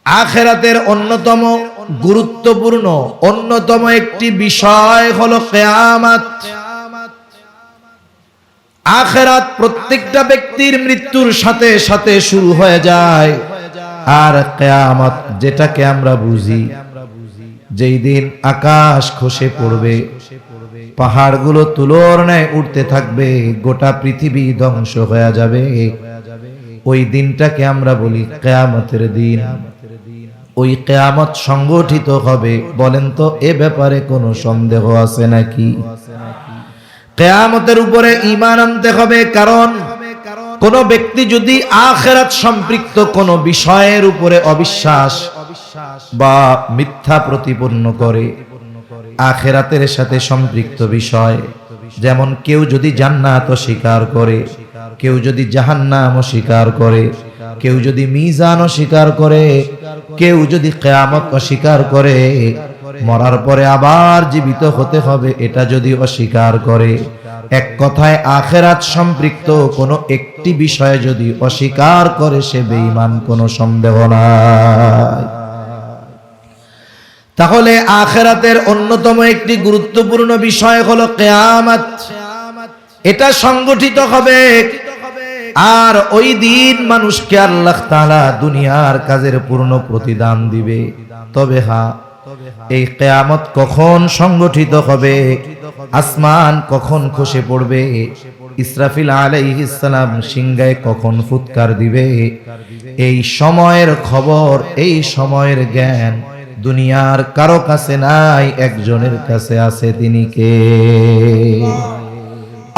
আখিরাতের অন্যতম গুরুত্বপূর্ণ অন্যতম একটি বিষয় হলো কিয়ামত। আখিরাত প্রত্যেকটা ব্যক্তির মৃত্যুর সাথে সাথে শুরু হয়ে যায়। আর কিয়ামত যেটাকে আমরা বুঝি, যেই দিন আকাশ খসে পড়বে, পাহাড়গুলো তুলোর ন্যায় উঠতে থাকবে, গোটা পৃথিবী ধ্বংস হয়ে যাবে, ওই দিনটাকে আমরা বলি কিয়ামতের দিন। ওই কিয়ামত সংগঠিত হবে। বলেন তো এ ব্যাপারে কোনো সন্দেহ আছে নাকি? কিয়ামতের উপরে ঈমান আনতে হবে, কারণ কোন ব্যক্তি যদি আখিরাত সম্পৃক্ত কোন বিষয়ের উপরে অবিশ্বাস বা মিথ্যা প্রতিপন্ন করে, আখিরাতের সাথে সম্পৃক্ত বিষয়, যেমন কেউ যদি জান্নাত অস্বীকার করে, কেউ যদি জাহান্নাম অস্বীকার করে, কেউ যদি মিজান অস্বীকার করে, কেউ যদি কিয়ামত অস্বীকার করে, মরার পরে আবার জীবিত হতে হবে এটা যদি অস্বীকার করে, এক কথায় আখিরাত সম্পৃক্ত কোনো একটি বিষয় যদি অস্বীকার করে, সে বেঈমান, কোনো সন্দেহ নাই। তাহলে আখিরাতের অন্যতম একটি গুরুত্বপূর্ণ বিষয় হলো কিয়ামত। এটা সংগঠিত হবে, আর ওই দিন মানুষকে আল্লাহ তাআলা দুনিয়ার কাজের পূর্ণ প্রতিদান দিবে। তবে হ্যাঁ, এই কিয়ামত কখন সংগঠিত হবে, আসমান কখন খসে পড়বে, ইসরাফিল আলাইহিস সালাম সিংহায় কখন ফুৎকার দিবে, এই সময়ের খবর, এই সময়ের জ্ঞান দুনিয়ার কারো কাছে নাই, একজনের কাছে আছে। তিনি কে?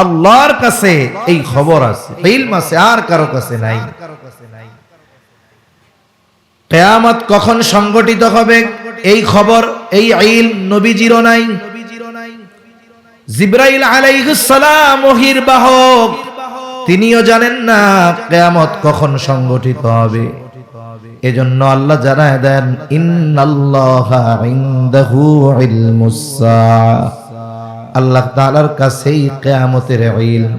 আল্লাহর কাছে এই খবর আছে, ইলম আছে, আর কারো কাছে নাই। কিয়ামত কখন সংগঠিত হবে এই খবর, এই ইলম নবীজিরও নাই। জিবরাইল আলাইহিস সালাম ওহীর বাহক, তিনিও জানেন না কিয়ামত কখন সংগঠিত হবে। এজন্য আল্লাহ জানায় দেন, ইন্নাল্লাহা ইনদাহু ইলমুস সাআহ, আল্লাহ তাআলার কাছেই কিয়ামতের ইলম।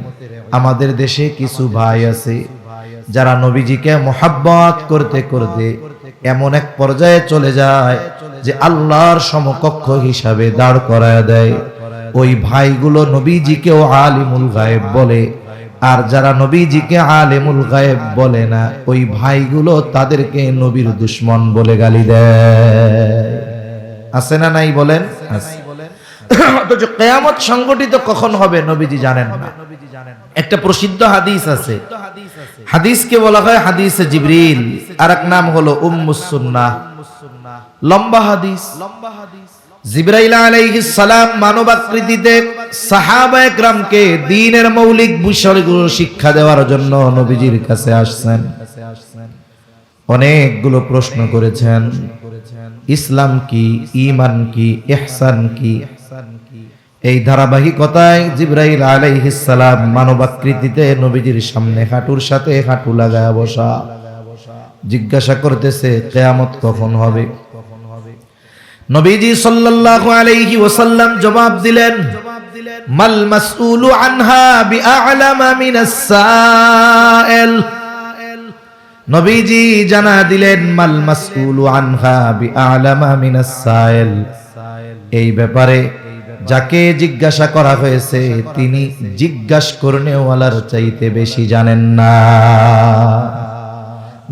আমাদের দেশে কিছু ভাই আছে যারা নবীজিকে মুহাব্বত করতে করতে এমন এক পর্যায়ে চলে যায় যে আল্লাহর সমকক্ষ হিসাবে দাঁড় করায় দেয়। ওই ভাইগুলো নবীজিকেও আলিমুল গায়েব বলে, আর যারা নবীজিকে আলিমুল গায়েব বলে না, ওই ভাইগুলো তাদেরকে নবীর দুশমন বলে গালি দেয়। আছে না নাই বলেন? আছে। অথচ কিয়ামত সংগঠিত কখন হবে নবীজি জানেন না। একটা প্রসিদ্ধ হাদিস আছে, হাদিসকে বলা হয় হাদিসে জিবরিল, আর এক নাম হলো উম্মুস সুন্নাহ। লম্বা হাদিস। জিবরাইল আলাইহিস সালাম মানবাকৃতিতে সাহাবায়ে কেরামকে দ্বীনের মৌলিক বিষয়গুলো শিক্ষা দেওয়ার জন্য নবীজির কাছে আসছেন। অনেকগুলো প্রশ্ন করেছেন, ইসলাম কি, ঈমান কি, ইহসান কি। এই ধারাবাহিকতায় জিবরাইল আলাইহিস সালাম মানবাকৃতিতে নবীজির সামনে হাঁটুর সাথে হাঁটু লাগায় বসা, জিজ্ঞাসা করতেছে কিয়ামত কখন হবে। নবীজি সাল্লাল্লাহু আলাইহি ওয়াসাল্লাম জবাব দিলেন, মাল মাসউলু আনহা বিআ'লামা মিনাস সাইল। নবীজি জানা দিলেন, মাল মাসউলু আনহা বিআ'লামা মিনাস সাইল, এই ব্যাপারে যাকে জিজ্ঞাসা করা হয়েছে তিনি জিজ্ঞাসা করনেওয়ালার চাইতে বেশি জানেন না।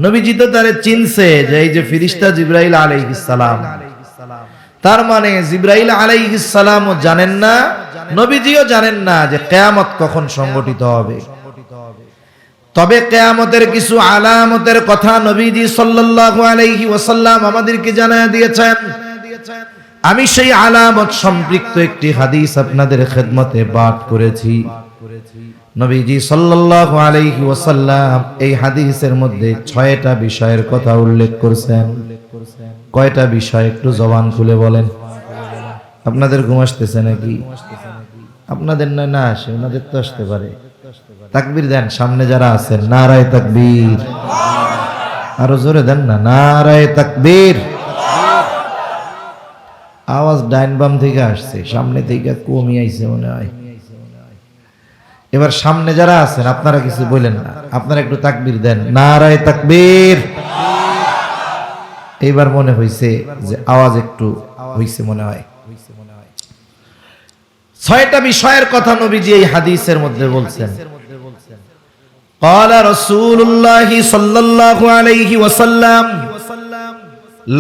নবীজি তো তারে চিনছে যে এই যে ফেরেশতা জিবরাইল আলাইহিস সালাম, তার মানে জিবরাইল আলাইহিস সালামও জানেন না, নবীজিও জানেন না যে কিয়ামত কখন সংগঠিত হবে। তবে কিয়ামতের কিছু আলামতের কথা নবীজি সাল্লাল্লাহু আলাইহি ওয়াসাল্লাম আমাদেরকে জানায় দিয়েছেন। আমি সেই আলামত সম্পৃক্ত একটি হাদিস আপনাদের খেদমতে পাঠ করেছি। নবীজি সাল্লাল্লাহু আলাইহি ওয়াসাল্লাম এই হাদিসের মধ্যে 6টা বিষয়ের কথা উল্লেখ করেছেন। কয়টা বিষয় একটু জবান খুলে বলেন। আপনাদের ঘুম আসতেছে নাকি? আপনাদের নয় না আসে, ওনাদের তো আসতে পারে। তাকবীর দেন সামনে যারা আছেন, নারায়ে তাকবীর। আরো জোরে দেন না, নারায়ে তাকবীর। আওয়াজ ডাইন বাম থেকে আসছে, সামনে থেকে কমই আইছে মনে হয়। এবার সামনে যারা আছেন আপনারা কিছু বলেন না, আপনারা একটু তাকবীর দেন, নারায়ে তাকবীর। এইবার মনে হইছে যে আওয়াজ একটু হইছে মনে হয়। 6টা বিষয়ের কথা নবীজি এই হাদিসের মধ্যে বলছেন। قال رسول الله صلى الله عليه وسلم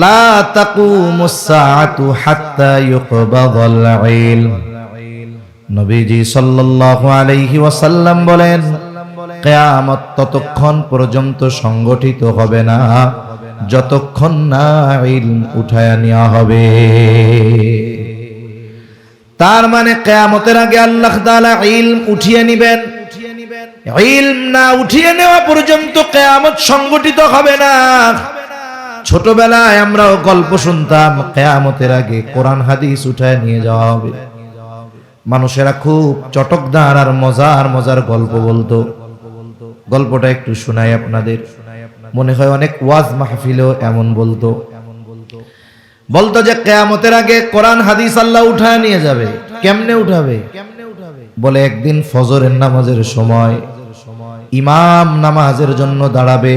لا تقوم الساعة حتى يقبض العلم। নবীজি সাল্লাল্লাহু আলাইহি ওয়াসাল্লাম বলেন, কিয়ামত ততক্ষণ পর্যন্ত সংগঠিত হবে না যতক্ষণ না ইলম উঠায়া নেওয়া হবে। তার মানে কিয়ামতের আগে আল্লাহ তাআলা ইলম উঠিয়ে নেবেন। ইলম না উঠিয়ে নেওয়া পর্যন্ত কিয়ামত সংগঠিত হবে না। ছোটবেলায় আমরাও গল্প শুনতাম, কিয়ামতের আগে কোরআন হাদিস উঠায় নিয়ে যাওয়া হবে। মানুষেরা খুব চটকদার আর মজার মজার গল্প বলতো। গল্পটা একটু শোনাই আপনাদের। মনে হয় অনেক ওয়াজ মাহফিলেও এমন বলতো যে কিয়ামতের আগে কোরআন হাদিস আল্লাহ উঠায় নিয়ে যাবে। কেমনে উঠাবে? বলে একদিন ফজরের নামাজের সময় ইমাম নামাজের জন্য দাঁড়াবে,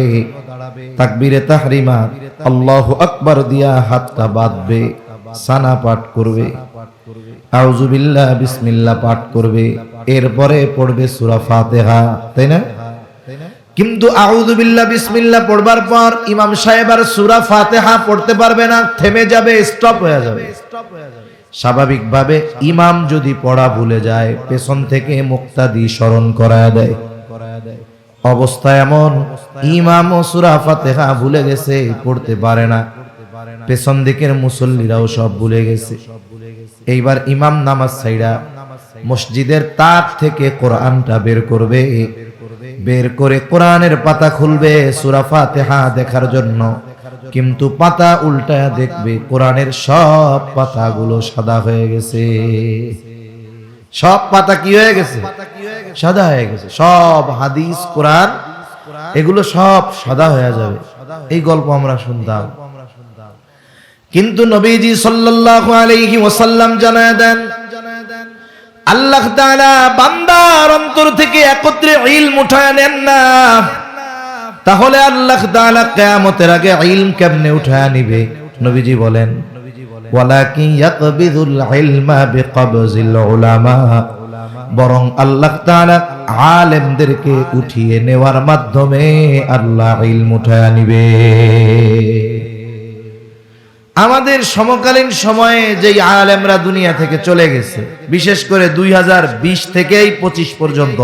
তাকবীরে তাহরিমা আল্লাহু আকবার দিয়া হাতটা বাঁধবে, সানা পাঠ করবে, আউযু বিল্লাহ বিসমিল্লাহ পাঠ করবে, এরপরে পড়বে সূরা ফাতিহা, তাই না? কিন্তু আউযু বিল্লাহ বিসমিল্লাহ পড়বার পর ইমাম সাহেব আর সূরা ফাতিহা পড়তে পারবে না, থেমে যাবে, স্টপ হয়ে যাবে। স্বাভাবিকভাবে ইমাম যদি পড়া ভুলে যায়, পেছন থেকে মুক্তাদি স্মরণ করায় দেয়। অবস্থা এমন, ইমাম ও সূরা ফাতিহা ভুলে গেছে, পড়তে পারে না। পেছন দিকের মুসল্লিরাও সব ভুলে গেছে। এইবার ইমাম নামাজ ছাইড়া মসজিদের তাক থেকে কোরআনটা বের করবে, বের করে কোরআনের পাতা খুলবে সূরা ফাতিহা দেখার জন্য। কিন্তু পাতা উল্টায়া দেখবে কোরআনের সব পাতাগুলো সাদা হয়ে গেছে। সব পাতা কি হয়ে গেছে? সাদা হয়ে গেছে। সব হাদিস কোরআন এগুলো সব সাদা হয়ে যাবে। এই গল্প আমরা শুনতাম। কিন্তু নবীজি সাল্লাল্লাহু আলাইহি ওয়াসাল্লাম জানায় দেন, আল্লাহ তাআলা বান্দার অন্তর থেকে একত্রে ইলম উঠায় নেন না। তাহলে আল্লাহ তাআলা কিয়ামতের আগে ইলম কেমনে উঠায় নিবে? নবীজি বলেন, ওয়ালাকিন ইয়াকবিযুল ইলমা বিকবজিল উলামা, বরং আল্লাহ তাআলা আলেমদেরকে উঠিয়ে নেওয়ার মাধ্যমে আল্লাহ ইলম উঠায় নিবে। আমাদের সমকালীন সময়ে যে আলেমরা দুনিয়া থেকে চলে গেছে, বিশেষ করে 2020 থেকে 25 পর্যন্ত,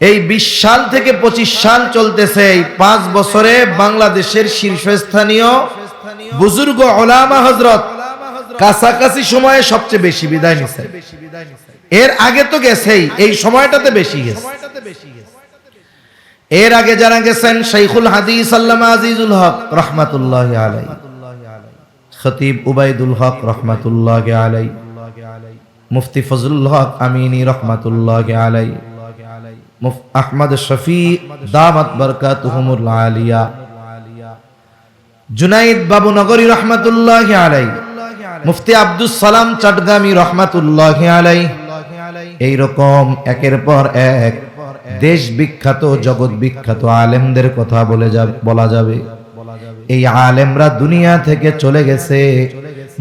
এই 20 সাল থেকে 25 সাল চলতেছে, এই 5 বছরে বাংলাদেশের শীর্ষস্থানীয় বুজুর্গ উলামা হযরত কাছাকাছি সময়ে সবচেয়ে বেশি বিদায় নিছে। এর আগে তো গেছেই, এই সময়টাতে বেশি গেছে। এর আগে যারা গেছেন, শাইখুল হাদিস আল্লামা আজিজুল হক রাহমাতুল্লাহি আলাইহি, খতিব উবাইদুল হক রাহমাতুল্লাহি আলাইহি, মুফতি ফজলুল হক আমিনী রাহমাতুল্লাহি আলাইহি, আহমদ শফি দামাত বরকাতুহুমুল আলিয়া, জুনাইদ বাবু নগরী রাহমাতুল্লাহি আলাইহি, মুফতি আব্দুস সালাম চটগামী রাহমাতুল্লাহি আলাইহি। এই রকম একের পর এক দেশ বিখ্যাত জগৎ বিখ্যাত আলেমদের কথা বলা যাবে। এই আলেমরা দুনিয়া থেকে চলে গেছে,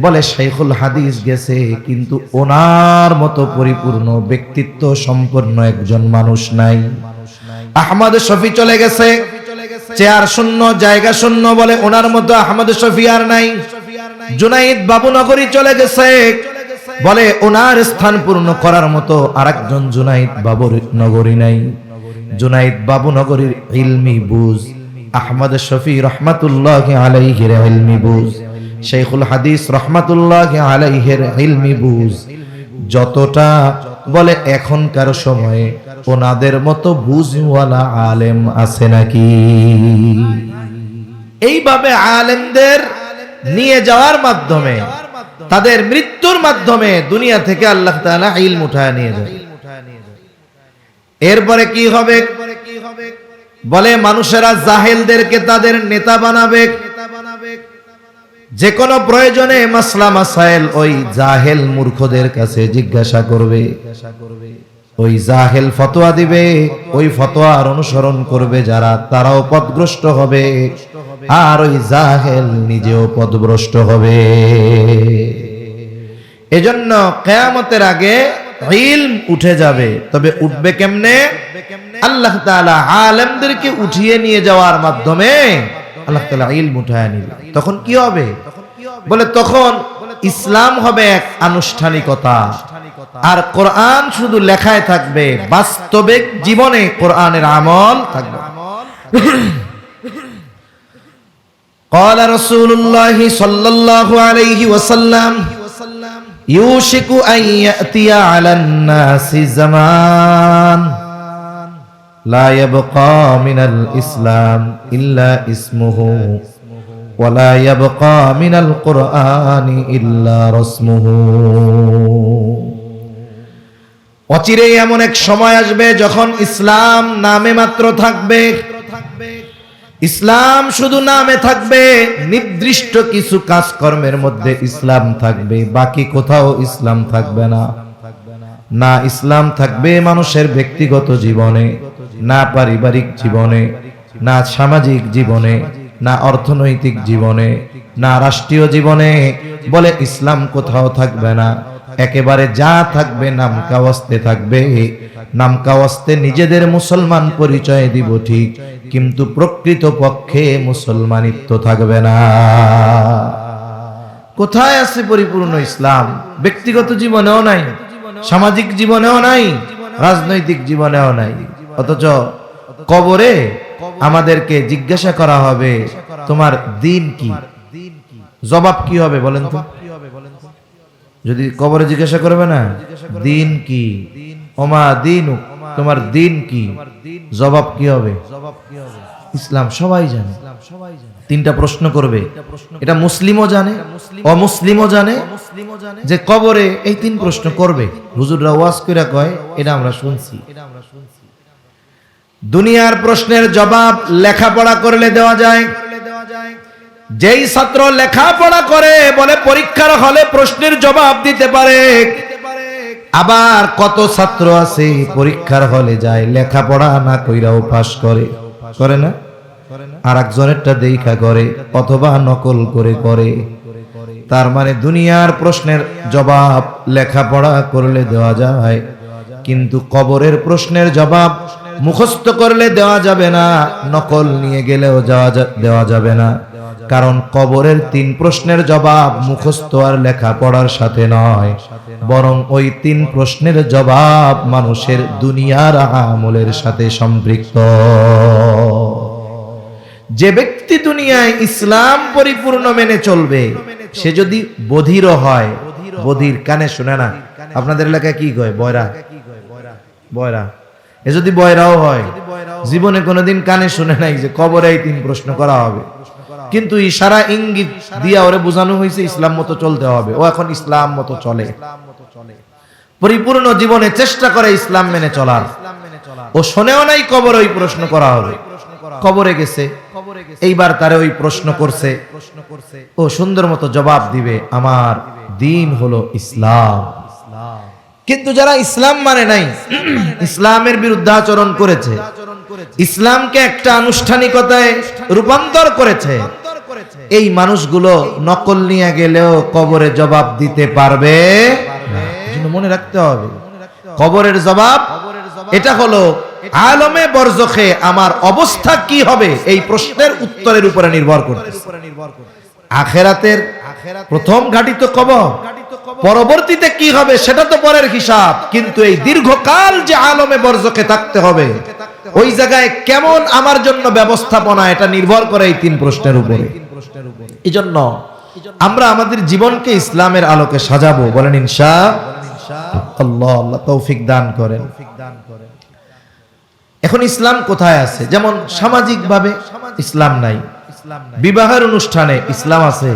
বলে শাইখুল হাদিস গেছে, কিন্তু ওনার মতো পরিপূর্ণ ব্যক্তিত্ব সম্পন্ন একজন মানুষ নাই। আহমদ শফি চলে গেছে, চেয়ার শূন্য, জায়গা শূন্য, বলে ওনার মতো আহমদ শফি আর নাই। জুনাইদ বাবু নগরী চলে গেছে, বলে ওনার স্থান পূর্ণ করার মতো আরেকজন জুনাইদ বাবু নগরী নাই। জুনাইদ বাবু নগরীর ইলমি বুঝ, আহমদ শফি রহমাতুল্লাহি আলাইহির ইলমি বুঝ, শাইখুল হাদিস রহমাতুল্লাহি আলাইহির ইলমি বুঝ যতটা, বলে এখনকার সময়ে ওনাদের মতো বুঝওয়ালা আলেম আছে নাকি? এইভাবে আলেমদের নিয়ে যাওয়ার মাধ্যমে, তাদের মৃত্যুর মাধ্যমে দুনিয়া থেকে আল্লাহ তাআলা ইলম উঠায় নিয়ে যায়। এরপরে কি হবে? বলে মানুষেরা জাহেলদেরকে তাদের নেতা বানাবে। যে কোনো প্রয়োজনে মাসলা মাসাইল ওই জাহেল মূর্খদের কাছে জিজ্ঞাসা করবে। ওই জাহেল ফতোয়া দিবে, ওই ফতোয়ার অনুসরণ করবে যারা, তারাও পথভ্রষ্ট হবে, আর ওই জাহেল নিজেও পথভ্রষ্ট হবে। এজন্য কিয়ামতের আগে ইলম উঠে যাবে। তবে উঠবে কেমনে? আল্লাহ তাআলা আলেমদেরকে উঠিয়ে নিয়ে যাওয়ার মাধ্যমে আল্লাহ তাআলা ইলম উঠায় নিবে। তখন কি হবে? বলে তখন ইসলাম হবে এক আনুষ্ঠানিকতা, আর কোরআন শুধু লেখায় থাকবে, বাস্তবিক জীবনে কোরআনের আমল থাকবে। قال رسول الله صلى الله عليه وسلم يوشك أن يأتي على الناس زمان لا يبقى من الإسلام إلا اسمه ولا يبقى من القرآن إلا رسمه। অচিরেই এমন এক সময় আসবে যখন ইসলাম নামে মাত্র থাকবে, ইসলাম শুধু নামে থাকবে, নির্দিষ্ট কিছু কাজকর্মের মধ্যে ইসলাম থাকবে, বাকি কোথাও ইসলাম থাকবে না। না ইসলাম থাকবে মানুষের ব্যক্তিগত জীবনে, না পারিবারিক জীবনে, না সামাজিক জীবনে, না অর্থনৈতিক জীবনে, না রাষ্ট্রীয় জীবনে। বলে ইসলাম কোথাও থাকবে না, একেবারে যা থাকবে নামকাওয়াস্তে থাকবে। নামকাওয়াস্তে নিজেদের মুসলমান পরিচয় দিব ঠিক, কিন্তু প্রকৃত পক্ষে মুসলমানিত্ব থাকবে না। কোথায় আছে পরিপূর্ণ ইসলাম? ব্যক্তিগত জীবনেও নাই, সামাজিক জীবনেও নাই, রাজনৈতিক জীবনেও নাই। অথচ কবরে আমাদেরকে জিজ্ঞাসা করা হবে তোমার দিন কি? জবাব কি হবে বলেন তো? যদি কবরে জিজ্ঞাসা করবে না দিন কি, ওমা দিনুক, তোমার দিন কি, জবাব কি হবে? ইসলাম সবাই জানে। তিনটা প্রশ্ন করবে, এটা মুসলিমও জানে, অমুসলিমও জানে, যে কবরে এই তিন প্রশ্ন করবে। হুজুররা ওয়াজ কইরা কয়, এটা আমরা শুনছি। দুনিয়ার প্রশ্নের জবাব লেখাপড়া করলে দেওয়া যায়। যেই ছাত্র লেখাপড়া করে বলে পরীক্ষার হলে প্রশ্নের জবাব দিতে পারে। আবার কত ছাত্র আছে পরীক্ষার হলে যায়, লেখাপড়া না কইরাও পাস করে, করে না? আর একজনেরটা দেখা করে, অথবা নকল করে করে। তার মানে দুনিয়ার প্রশ্নের জবাব লেখাপড়া করলে দেওয়া যায়, কিন্তু কবরের প্রশ্নের জবাব মুখস্থ করলে দেওয়া যাবে না, নকল নিয়ে গেলেও দেওয়া যাবে না। কারণ কবরের তিন প্রশ্নের জবাব মুখস্থ আর লেখাপড়ার সাথে নয়, বরং ওই তিন প্রশ্নের জবাব মানুষের দুনিয়ার আমলের সাথে সম্পৃক্ত। যে ব্যক্তি দুনিয়ায় ইসলাম পরিপূর্ণ মেনে চলবে, সে যদি বধিরও হয়, বধির কানে শুনে না, আপনাদের এলাকায় কি কয়? বয়রা, বয়রা। এ যদি বয়রাও হয়, জীবনে কোনোদিন কানে শুনে নাই যে কবরে এই তিন প্রশ্ন করা হবে, কিন্তু ইশারা ইঙ্গিত দিয়া ওরে বোঝানো হয়েছে ইসলাম মতো চলতে হবে। ও এখন ইসলাম মতো চলে, পরিপূর্ণ জীবনে চেষ্টা করে ইসলাম মেনে চলার। ও শোনেও নাই কবরে ওই প্রশ্ন করা হবে, কবরে গেছে, এইবার তারে ওই প্রশ্ন করছে, ও সুন্দর মতো জবাব দিবে, আমার দিন হলো ইসলাম। কিন্তু যারা ইসলাম মানে নাই, ইসলামের বিরুদ্ধে আচরণ করেছে, ইসলামকে একটা আনুষ্ঠানিকতায় রূপান্তর করেছে, এই মানুষগুলো নকল নিয়ে গেলেও কবরে জবাব দিতে পারবে না। মনে রাখতে হবে কবরের জবাব এটা হলো আলমে বরজখে আমার অবস্থা কি হবে, এই প্রশ্নের উত্তরের উপরে নির্ভর করতেছে। আখিরাতের প্রথম ঘাঁটি তো কবর, পরবর্তীতে কি হবে সেটা তো পরের হিসাব। কিন্তু এই দীর্ঘকাল যে আলমে বরজখে থাকতে হবে, ওই জায়গায় কেমন আমার জন্য ব্যবস্থাপনা, এটা নির্ভর করে এই তিন প্রশ্নের উপরে। এই জন্য আমরা আমাদের জীবনকে ইসলামের আলোকে সাজাবো, বলেন ইনশাআল্লাহ। আল্লাহ তৌফিক দান করেন। এখন ইসলাম কোথায় আছে? যেমন সামাজিক ভাবে ইসলাম নাই, বিবাহের অনুষ্ঠানে ইসলাম আছে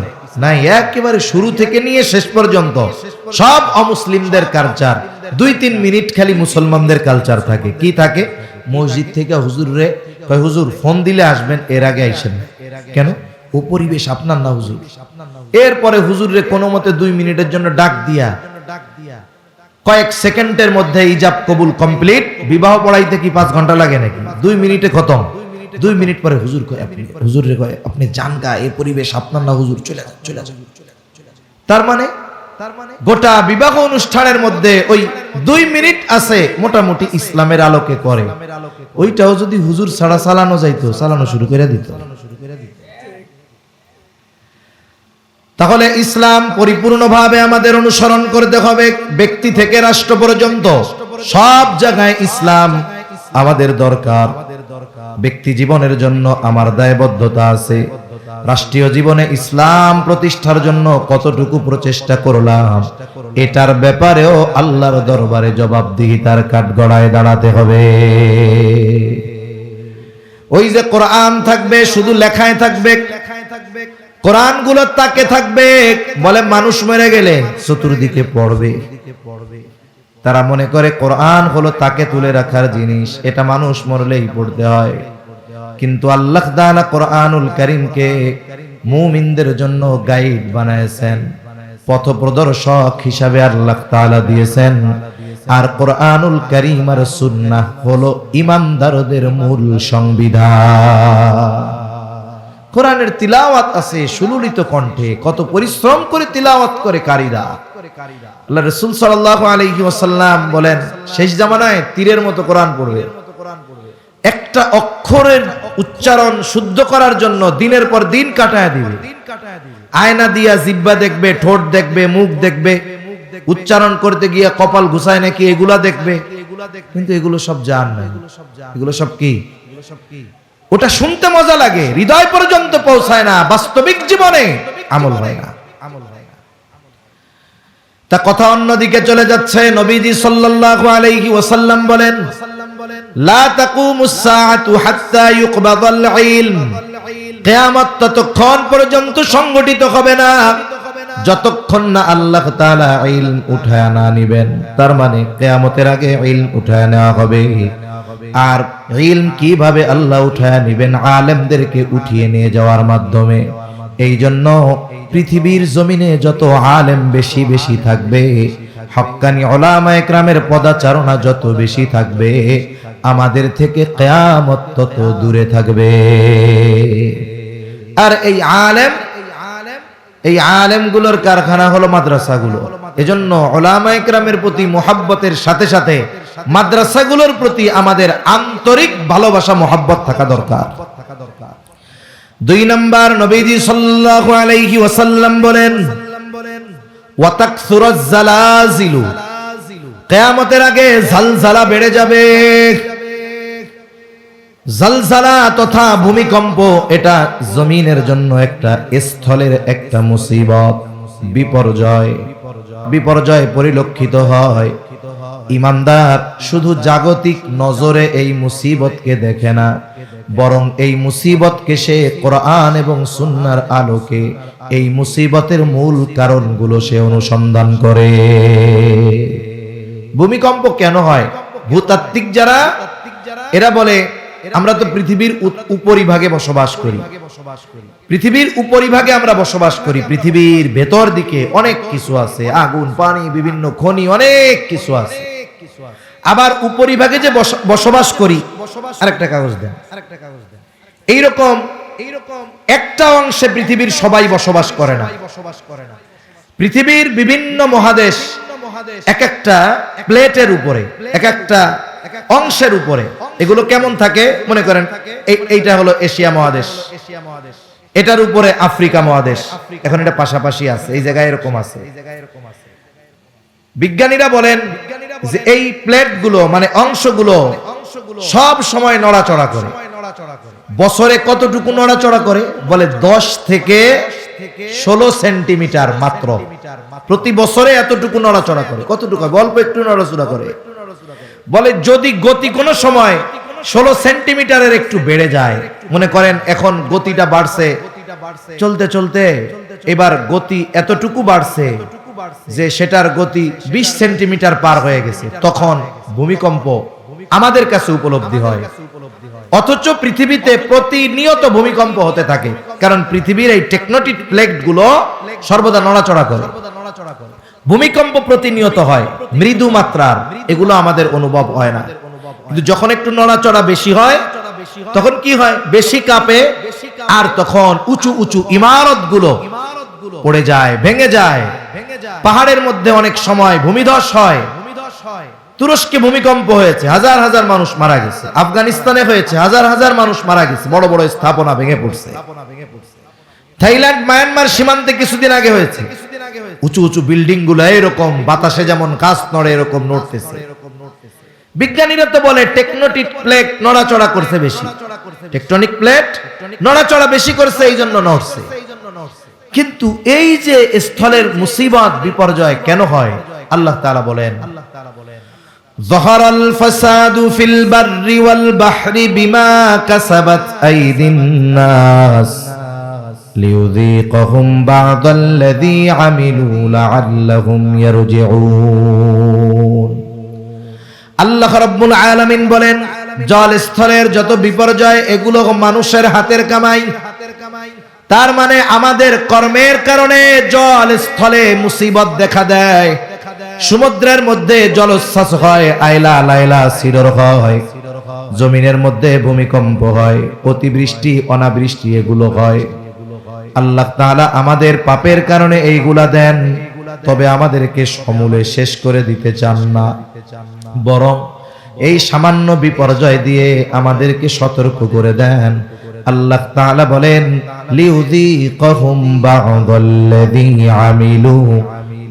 নাই, একেবারে শুরু থেকে নিয়ে শেষ পর্যন্ত সব অমুসলিমদের কালচার। 2-3 মিনিট খালি মুসলমানদের কালচার থাকে। কি থাকে? মসজিদ থেকে হুজুরে কয়, হুজুর ফোন দিলে আসবেন, এর আগে আইসেন কেন? ও পরিবেশ আপনার না হুজুর। এরপরে হুজুরে কোনো মতে 2 মিনিটের জন্য ডাক দিয়া কয়েক সেকেন্ডের মধ্যে ইজাব কবুল কমপ্লিট। বিবাহ পড়াইতে কি 5 ঘন্টা লাগে নাকি? 2 মিনিটে খতম। 2 মিনিট পরে হুজুর কয় আপনি, হুজুর রে কয় আপনি জান গা, এই পরিবেশ আপনার না হুজুর, চলে যান। তার মানে গোটা বিবাহ অনুষ্ঠানের মধ্যে ওই 2 মিনিট আছে মোটামুটি ইসলামের আলোকে করে। ওইটাও যদি হুজুর ছাড়া চালানো যাইতো, চালানো শুরু করে দিত। তাহলে ইসলাম পরিপূর্ণভাবে আমাদের অনুসরণ করতে হবে। ব্যক্তি থেকে রাষ্ট্র পর্যন্ত সব জায়গায় ইসলাম আমাদের দরকার। ব্যক্তি জীবনের জন্য আমার দায়বদ্ধতা আছে। রাষ্ট্রীয় জীবনে ইসলাম প্রতিষ্ঠার জন্য কতটুকু প্রচেষ্টা করলাম, এটার ব্যাপারেও আল্লাহর দরবারে জবাবদিহিতার কাঠগড়ায় দাঁড়াতে হবে। ওই যে কোরআন থাকবে, শুধু লেখায় থাকবে, কোরআন গুলো তাকে থাকবে, বলে মানুষ মরে গেলে চতুর্দিকে পড়বে। তারা মনে করে কোরআন হলো তাকে তুলে রাখার জিনিস, এটা মানুষ মরলেই পড়তে হয়। কিন্তু আল্লাহ তাআলা কোরআনুল কারীমকে মুমিনদের জন্য গাইড বানায়ছেন, পথপ্রদর্শক হিসাবে আল্লাহ তাআলা দিয়েছেন। আর কোরআনুল কারীম আর সুন্নাহ হলো ঈমানদারদের মূল সংবিধান। কোরআনের তিলাওয়াত আছে সুললিত কণ্ঠে, কত পরিশ্রম করে তিলাওয়াত করে কারীরা। আল্লাহ রাসূল সাল্লাল্লাহু আলাইহি ওয়াসাল্লাম বলেন, শেষ জামানায় তীরের মতো কোরআন পড়বে। একটা অক্ষরের উচ্চারণ শুদ্ধ করার জন্য দিনের পর দিন কাটায় দিবে। আয়না দিয়া জিহ্বা দেখবে, ঠোঁট দেখবে, মুখ দেখবে, উচ্চারণ করতে গিয়ে কপাল ঘুষায় নাকি এগুলা দেখবে। কিন্তু এগুলো সব জান না, এগুলো সব কি? ওটা শুনতে মজা লাগে, হৃদয় পর্যন্ত পৌঁছায় না, বাস্তবিক জীবনে আমল হয় না। তা কথা অন্যদিকে চলে যাচ্ছে। নবীজি সাল্লাল্লাহু আলাইহি ওয়াসাল্লাম বলেন, লা তাকুমুস সাআতু হাত্তা ইউকবাদাল ইলম। কিয়ামত ততক্ষণ পর্যন্ত সংগঠিত হবে না যতক্ষণ না আল্লাহ তাআলা ইলম উঠায় না নিবেন। তার মানে কিয়ামতের আগে ইলম উঠায় নেওয়া হবে। আর ইলম কিভাবে আল্লাহ উঠায় নিবেন? আলেমদেরকে উঠিয়ে নিয়ে যাওয়ার মাধ্যমে। এই জন্য পৃথিবীর জমিনে যত আলেম বেশি বেশি থাকবে, হক্কানি উলামা ইকরামের পদাচারণা যত বেশি থাকবে, আমাদের থেকে কিয়ামত তত দূরে থাকবে। আর এই আলেমগুলোর কারখানা হলো মাদ্রাসাগুলো। এজন্য উলামা ইকরামের প্রতি মুহাব্বতের সাথে সাথে মাদ্রাসাগুলোর প্রতি আমাদের আন্তরিক ভালোবাসা মুহাব্বত থাকা দরকার। 2 নাম্বার, নবীজি সাল্লাল্লাহু আলাইহি ওয়াসাল্লাম বলেন, ওয়া তাকসুরাজ জালাজিলু। কিয়ামতের আগে জালজালা বেড়ে যাবে। জালজালা তথা ভূমিকম্প, এটা জমিনের জন্য একটা স্থলের একটা মুসিবত, বিপর্যয় পরিলক্ষিত হয়। ঈমানদার শুধু জাগতিক নজরে এই মুসিবতকে দেখে না, বরং এই মুসিবতকে সে কোরআন এবং সুন্নাহর আলোকে এই মুসিবতের মূল কারণগুলো সে অনুসন্ধান করে। ভূমিকম্প কেন হয়? ভূতাত্ত্বিক যারা, এরা বলে আমরা তো পৃথিবীর উপরিভাগে বসবাস করি, পৃথিবীর উপরিভাগে আমরা বসবাস করি। পৃথিবীর ভেতর দিকে অনেক কিছু আছে, আগুন, পানি, বিভিন্ন খনি, অনেক কিছু আছে। আবার উপরিভাগে যে বসবাস করি, আরেকটা কাগজ দেন, এইরকম একটা অংশে পৃথিবীর সবাই বসবাস করে না। পৃথিবীর বিভিন্ন মহাদেশ এক একটা প্লেটের উপরে, এক একটা অংশের উপরে। এগুলো কেমন থাকে? মনে করেন এইটা হলো এশিয়া মহাদেশ, এটার উপরে আফ্রিকা মহাদেশ। এখন এটা পাশাপাশি আছে, এই জায়গায় এরকম আছে। বিজ্ঞানীরা বলেন যে এই প্লেটগুলো মানে অংশগুলো সব সময় নড়াচড়া করে। বছরে কতটুকু নড়াচড়া করে? বলে 10 থেকে 16 সেন্টিমিটার মাত্র। প্রতি বছরে এতটুকু নড়াচড়া করে। কতটুকু? অল্প একটু নড়াচড়া করে। বলে যদি গতি কোনো সময় 16 সেন্টিমিটারের একটু বেড়ে যায়, মনে করেন এখন গতিটা বাড়ছে, চলতে চলতে এবার গতি এতটুকু বাড়ছে যে সেটার গতি 20 সেন্টিমিটার পার হয়ে গেছে, তখন ভূমিকম্প আমাদের কাছে উপলব্ধি হয়। অথচ পৃথিবীতে প্রতিনিয়ত ভূমিকম্প হতে থাকে, কারণ পৃথিবীর এই টেকটনিক প্লেটগুলো সর্বদা নড়াচড়া করে। ভূমিকম্প প্রতিনিয়ত হয়, মৃদু মাত্রার, এগুলো আমাদের অনুভব হয় না। কিন্তু যখন একটু নড়াচড়া বেশি হয় তখন কি হয়, বেশি কাঁপে, আর তখন উঁচু উঁচু ইমারতগুলো পড়ে যায়, ভেঙে যায়। পাহাড়ের মধ্যে অনেক সময় ভূমিধস হয়। তুরস্কে ভূমিকম্প হয়েছে, হাজার হাজার মানুষ মারা গেছে। আফগানিস্তানে হয়েছে, হাজার হাজার মানুষ মারা গেছে, বড় বড় স্থাপনা ভেঙে পড়ছে। থাইল্যান্ড মায়ানমার সীমান্তে কিছুদিন আগে হয়েছে, উঁচু উঁচু বিল্ডিং গুলো এরকম বাতাসে যেমন গাছ নড়ে এরকম নড়তেছে। বিজ্ঞানীরা তো বলে টেকটনিক প্লেট নড়াচড়া করছে বেশি, টেকটনিক প্লেট নড়াচড়া বেশি করছে, এই জন্য নড়ছে। কিন্তু এই যে স্থলের মুসিবত বিপর্যয় কেন হয়, আল্লাহ তাআলা বলেন, যাহারাল ফাসাদু ফিল বাররি ওয়াল বাহরি বিমা কাসাবাত আইদিন নাস লিয়ুযীকাহুম বা'দাল্লাযী আমিলু লাআল্লাহুম ইয়ারজিউন। আল্লাহ রাব্বুল আলামিন বলেন, জল স্থলের যত বিপর্যয় এগুলো মানুষের হাতের কামাই। তার মানে আমাদের কর্মের কারণে জল স্থলে মুসিবত দেখা দেয়। সমুদ্রের মধ্যে জলোচ্ছ্বাস হয়, আইলা লাইলা সিডর হয়, জমিনের মধ্যে ভূমিকম্প হয়, অতিবৃষ্টি অনাবৃষ্টি এগুলো হয়। আল্লাহ তাআলা আমাদের পাপের কারণে এইগুলা দেন, তবে আমাদেরকে সমূলে শেষ করে দিতে চান না, বরং এই সামান্য বিপর্যয় দিয়ে আমাদেরকে সতর্ক করে দেন। আল্লাহ তাআলা বলেন, লিউযীকাহুম বা'দাল্লাযী আমিলু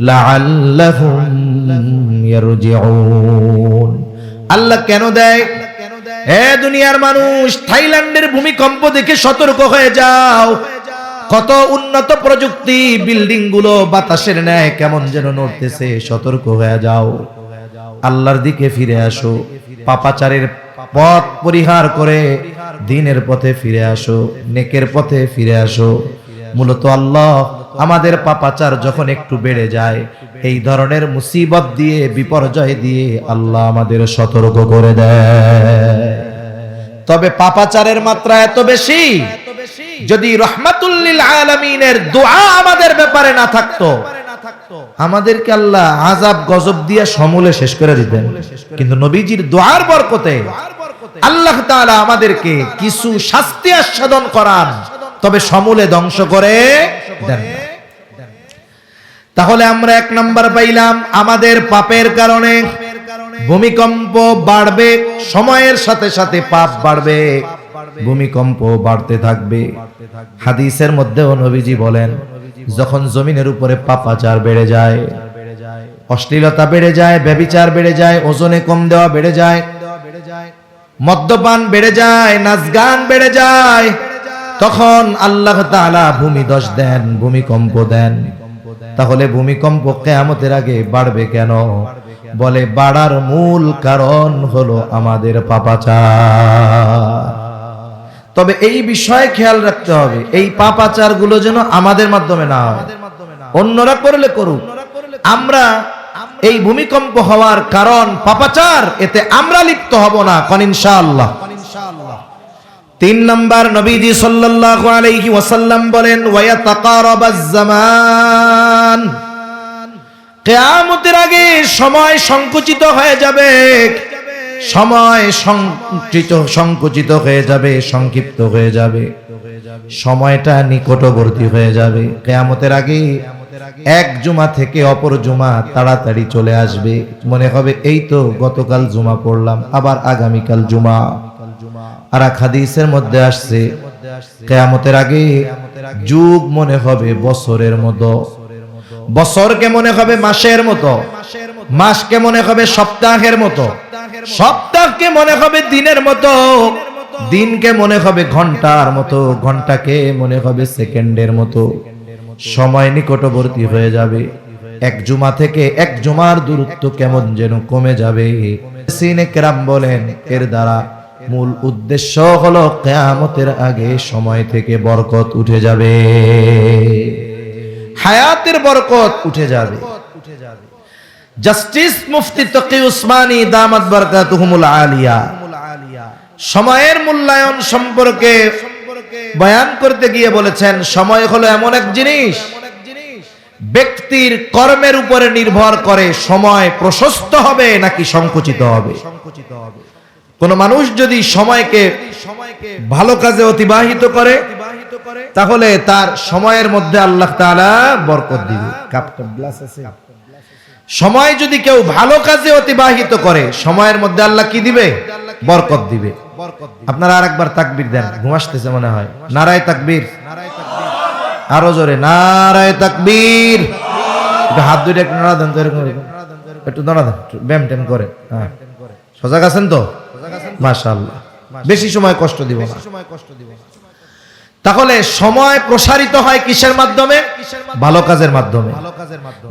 লাআল্লাহুম ইয়ারজিউন। আল্লাহ কেন দেয়? হে দুনিয়ার মানুষ, থাইল্যান্ডের ভূমিকম্প দেখে সতর্ক হয়ে যাও। কত উন্নত প্রযুক্তি, বিল্ডিং গুলো বাতাসের ন্যায় কেমন যেন নড়তেছে, সতর্ক হয়ে যাও, আল্লাহর দিকে ফিরে আসো, পাপাচারের পথ পরিহার করে দ্বীনের পথে ফিরে আসো, নেকের পথে ফিরে আসো। মূলত আল্লাহ আমাদের পাপাচার যখন একটু বেড়ে যায়, এই ধরনের মুসিবত দিয়ে, বিপর্যয় দিয়ে আল্লাহ আমাদের সতর্ক করে দেয়। তবে পাপাচারের মাত্রা এত বেশি, যদি রহমাতুল লিল আলামিনের দোয়া আমাদের ব্যাপারে না থাকতো, আমাদেরকে আল্লাহ আযাব গজব দিয়ে সমূলে শেষ করে দিতেন। কিন্তু নবীজির দোয়ার বরকতে আল্লাহ তাআলা আমাদেরকে কিছু শাস্তি আস্বাদন করান, তবে সমূলে ধ্বংস করে দেন না। তাহলে আমরা এক নাম্বার পাইলাম, আমাদের পাপের কারণে ভূমিকম্প বাড়বে, সময়ের সাথে সাথে পাপ বাড়বে, ভূমিকম্প বাড়তে থাকবে। হাদিসের মধ্যেও নবীজি বলেন, যখন জমিনের উপরে পাপাচার বেড়ে যায়, অশ্লীলতা বেড়ে যায়, ব্যভিচার বেড়ে যায়, ওজনে কম দেওয়া বেড়ে যায়, মদ্যপান বেড়ে যায়, নাচ গান বেড়ে যায়, তখন আল্লাহ তাআলা ভূমিধস দেন, ভূমিকম্প দেন। তাহলে ভূমিকম্প কিয়ামতের আগে বাড়বে কেন? বলে, বাড়ার মূল কারণ হলো আমাদের পাপাচার। তবে এই বিষয়ে খেয়াল রাখতে হবে, এই পাপাচার গুলো যেন আমাদের মাধ্যমে না হয়, অন্যরা করলে করুক, আমরা এই ভূমিকম্প হওয়ার কারণ পাপাচার, এতে আমরা লিপ্ত হব না, কোন ইনশাআল্লাহ। 3 নাম্বার, নবীজি সাল্লাল্লাহু আলাইহি ওয়াসাল্লাম বলেন, ওয়ায়াতাকারাবাজ জামান, কিয়ামতের আগে সময় সংকুচিত হয়ে যাবে, সময় সংকুচিত হয়ে যাবে, সংক্ষিপ্ত হয়ে যাবে, সময়টা নিকটবর্তী হয়ে যাবে। কিয়ামতের আগে এক জুমা থেকে অপর জুমা তাড়াতাড়ি চলে আসবে, মনে হবে এই তো গতকাল জুমা পড়লাম, আবার আগামীকাল জুমা। আর এক হাদিসের মধ্যে আসছে, কিয়ামতের আগে যুগ মনে হবে বছরের মতো, বছরকে মনে হবে মাসের মতো, মাসকে মনে হবে সপ্তাহের মতো, সপ্তাহকে মনে হবে দিনের মতো, দিনকে মনে হবে ঘন্টার মতো, ঘন্টাকে মনে হবে সেকেন্ডের মতো। সময় নিকটবর্তী হয়ে যাবে, এক জুমা থেকে এক জুমার দূরত্ব কেমন যেন কমে যাবে। মুফাসসিরিনে কেরাম বলেন, এর দ্বারা মূল উদ্দেশ্য হলো কিয়ামতের আগে সময় থেকে বরকত উঠে যাবে, হায়াতের বরকত উঠে যাবে। জাস্টিস মুফতি তকি উসমানী দামাত বারাকাতুহুমুল আলিয়া সময়ের মূল্যায়ন সম্পর্কে বয়ান করতে গিয়ে বলেছেন, সময় হলো এমন এক জিনিস ব্যক্তির কর্মের উপরে নির্ভর করে সময় প্রশস্ত হবে নাকি সংকুচিত হবে। কোন মানুষ যদি সময়কে ভালো কাজে অতিবাহিত করে তাহলে তার সময়ের মধ্যে আল্লাহ তাআলা বরকত দিবে। কাপটা গ্লাস আছে। সময় যদি কেউ ভালো কাজে অতিবাহিত করে সময়ের মধ্যে আল্লাহ কি দিবে? বরকত দিবে। আপনারা আরেকবার তাকবীর দেন, ঘুম আসতেছে মনে হয়। নারায়ে তাকবীর, আরো জোরে নারায়ে তাকবীর। একটু হাত দুইটা একটু নাড়া দেন তো, এরকম একটু নাড়া দেন, ব্যায়াম ট্যাম করে। হ্যাঁ, সজাগ আছেন তো? মাশাআল্লাহ। বেশি সময় কষ্ট দিব না। তাহলে সময় প্রসারিত হয় কিসের মাধ্যমে? ভালো কাজের মাধ্যমে।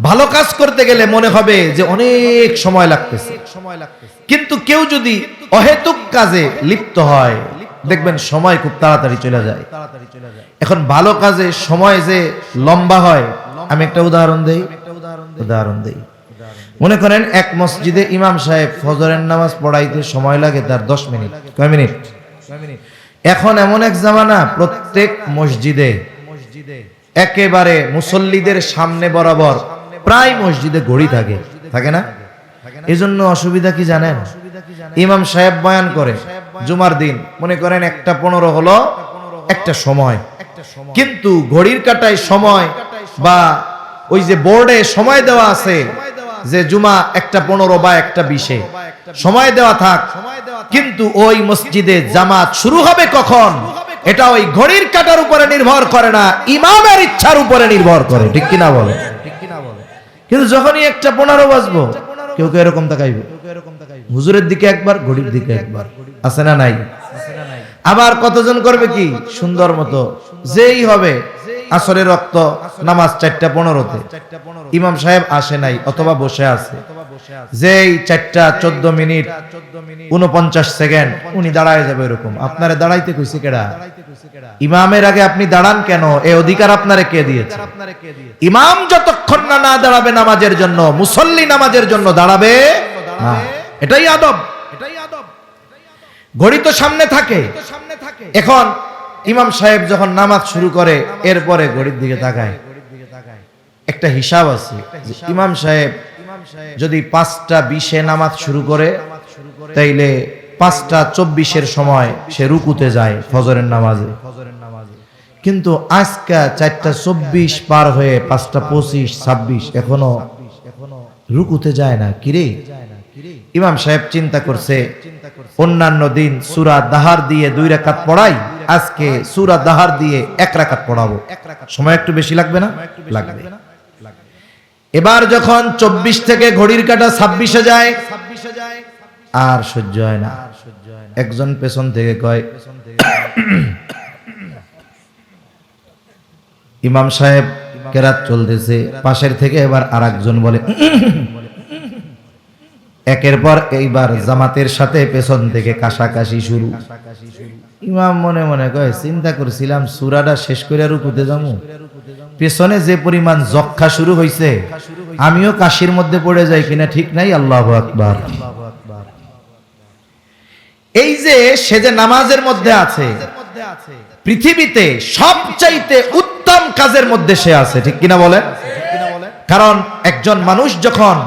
ভালো কাজ করতে গেলে মনে হবে যে অনেক সময় লাগতেছে, কিন্তু কেউ যদি অহেতুক কাজে লিপ্ত হয় দেখবেন সময় খুব তাড়াতাড়ি চলে যায়। এখন ভালো কাজে সময় যে লম্বা হয়, আমি একটা উদাহরণ দেই। মনে করেন এক মসজিদে ইমাম সাহেব ফজরের নামাজ পড়াইতে সময় লাগে তার 10 মিনিট। কয় মিনিট? এখন এমন এক জামানা প্রত্যেক মসজিদে একেবারে মুসল্লিদের সামনে বরাবর প্রায় মসজিদে ঘড়ি থাকে, থাকে না? এজন্য অসুবিধা কি জানেন? ইমাম সাহেব বয়ান করে জুমার দিন, মনে করেন 1:15 হলো একটা সময়, কিন্তু ঘড়ির কাঁটায় সময় বা ওই যে বোর্ডে সময় দেওয়া আছে যে জুমা 1:15 বা 1:20 সময় দেওয়া থাক, কিন্তু ওই মসজিদে জামাত শুরু হবে কখন এটা ওই ঘড়ির কাঁটার উপরে নির্ভর করে না, ইমামের ইচ্ছার উপরে নির্ভর করে। ঠিক কিনা বলে? কিন্তু যখনই 1:15 বাজবো কেউ কেউ এরকম তাকাইবে, হুজুরের দিকে একবার, ঘড়ির দিকে একবার। আছে না নাই? আবার কতজন করবে কি সুন্দর মতো, যেই হবে আসরের রক্ত নামাজ 4:15-তে ইমাম সাহেব আসে নাই অথবা বসে আছে, যেই 4:14 49 সেকেন্ড উনি দাঁড়ায় যাবে এরকম। আপনারে দাঁড়াইতে কইছে কেডা? ইমামের আগে আপনি দাঁড়ান কেন? এই অধিকার আপনারে কে দিয়েছে? ইমাম যতক্ষণ না দাঁড়াবে নামাজের জন্য, মুসল্লি নামাজের জন্য দাঁড়াবে না। এটাই আদব। ঘড়ি তো সামনে থাকে। এখন ইমাম সাহেব যখন নামাজ শুরু করে এরপরে ঘড়ির দিকে তাকায়, একটা হিসাব আছে। ইমাম সাহেব যদি 5:20 নামাজ শুরু করে তাইলে 5:24 সময় সে রুকুতে যায় ফজরের নামাজে, কিন্তু আজকে 4:24 পার হয়ে 5:25 26 এখনো রুকুতে যায় না। কিরে? ইমাম সাহেব চিন্তা করছে অন্যান্য দিন সূরা দাহার দিয়ে 2 রাকাত পড়াই, আজকে সূরা দাহার দিয়ে 1 রাকাত পড়াবো, সময় একটু বেশি লাগবে না? লাগবে। এবার যখন 24 থেকে ঘড়ির কাঁটা 26-এ যায় আর সহ্য হয় না। একজন পেছন থেকে কয়, ইমাম সাহেব কেরাত চলতেছে, পাশের থেকে এবার আরেকজন বলে, একের পর এইবার জামাতের সাথে পেছন থেকে কাশাকাশি শুরু। ইমাম মনে মনে কয়, চিন্তা করছিলাম সূরাটা শেষ করে রুকুতে যাবো, পেছনে যে পরিমাণ যক্ষা শুরু হইছে আমিও কাশির মধ্যে পড়ে যাই কিনা ঠিক নাই। আল্লাহু আকবার। এই যে সে যে নামাজের মধ্যে আছে, পৃথিবীতে সবচাইতে উত্তম কাজের মধ্যে সে আছে। ঠিক কিনা বলেন? কারণ একজন মানুষ যখন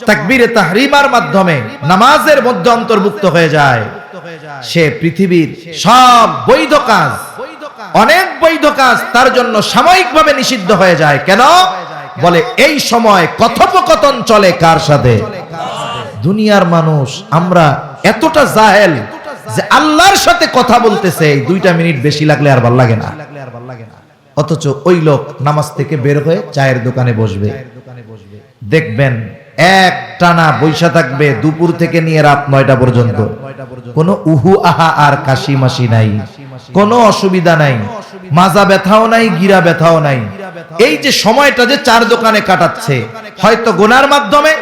তাকবীরে তাহরিমার মাধ্যমে নামাজের মধ্যে অন্তর্ভুক্ত হয়ে যায়, সে পৃথিবীর সব বৈধ কাজ, অনেক বৈধ কাজ তার জন্য সাময়িকভাবে নিষিদ্ধ হয়ে যায়। কেন? বলে এই সময় কথোপকথন চলে কার সাথে? দুনিয়ার মানুষ আমরা এতটা জাহেল যে আল্লাহর সাথে কথা বলতেছে 2টা মিনিট বেশি লাগলে আর ভালো লাগে না, অথচ ওই লোক নামাজ থেকে বের হয়ে চায়ের দোকানে বসবে, দেখবেন এক টানা বৈশা থাকবে দুপুর থেকে নিয়ে রাত 9টা পর্যন্ত, কোনো উহু আহা আর কাশি মাসি নাই, কোনো অসুবিধা নাই, মাজা ব্যথাও নাই, গিরা ব্যথাও নাই। এই যে সময়টা যে চার দোকানে কাটাচ্ছে, হয়তো গুনার মাধ্যমে,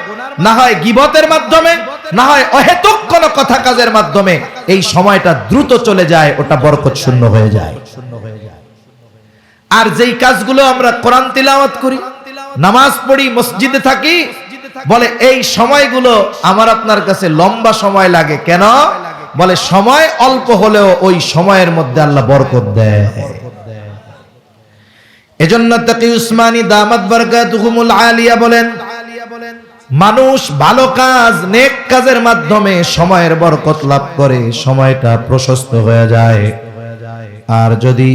না হয় গীবতের মাধ্যমে, না হয় অহেতুক কোনো কথা কাজের মাধ্যমে, এই সময়টা দ্রুত চলে যায়, ওটা বরকত শূন্য হয়ে যায়। আর যেই কাজগুলো আমরা কোরআন তিলাওয়াত করি, নামাজ পড়ি, মসজিদে থাকি, বলে এই সময়গুলো আমার আপনার কাছে লম্বা সময় লাগে। কেন? বলে সময় অল্প হলেও ওই সময়ের মধ্যে আল্লাহ বরকত দেয়। এজন্য তাকি উসমানী দামাত বারকাতুহুমুল আলিয়া বলেন, মানুষ ভালো কাজ, নেক কাজের মাধ্যমে সময়ের বরকত লাভ করে, সময়টা প্রশস্ত হয়ে যায়। আর যদি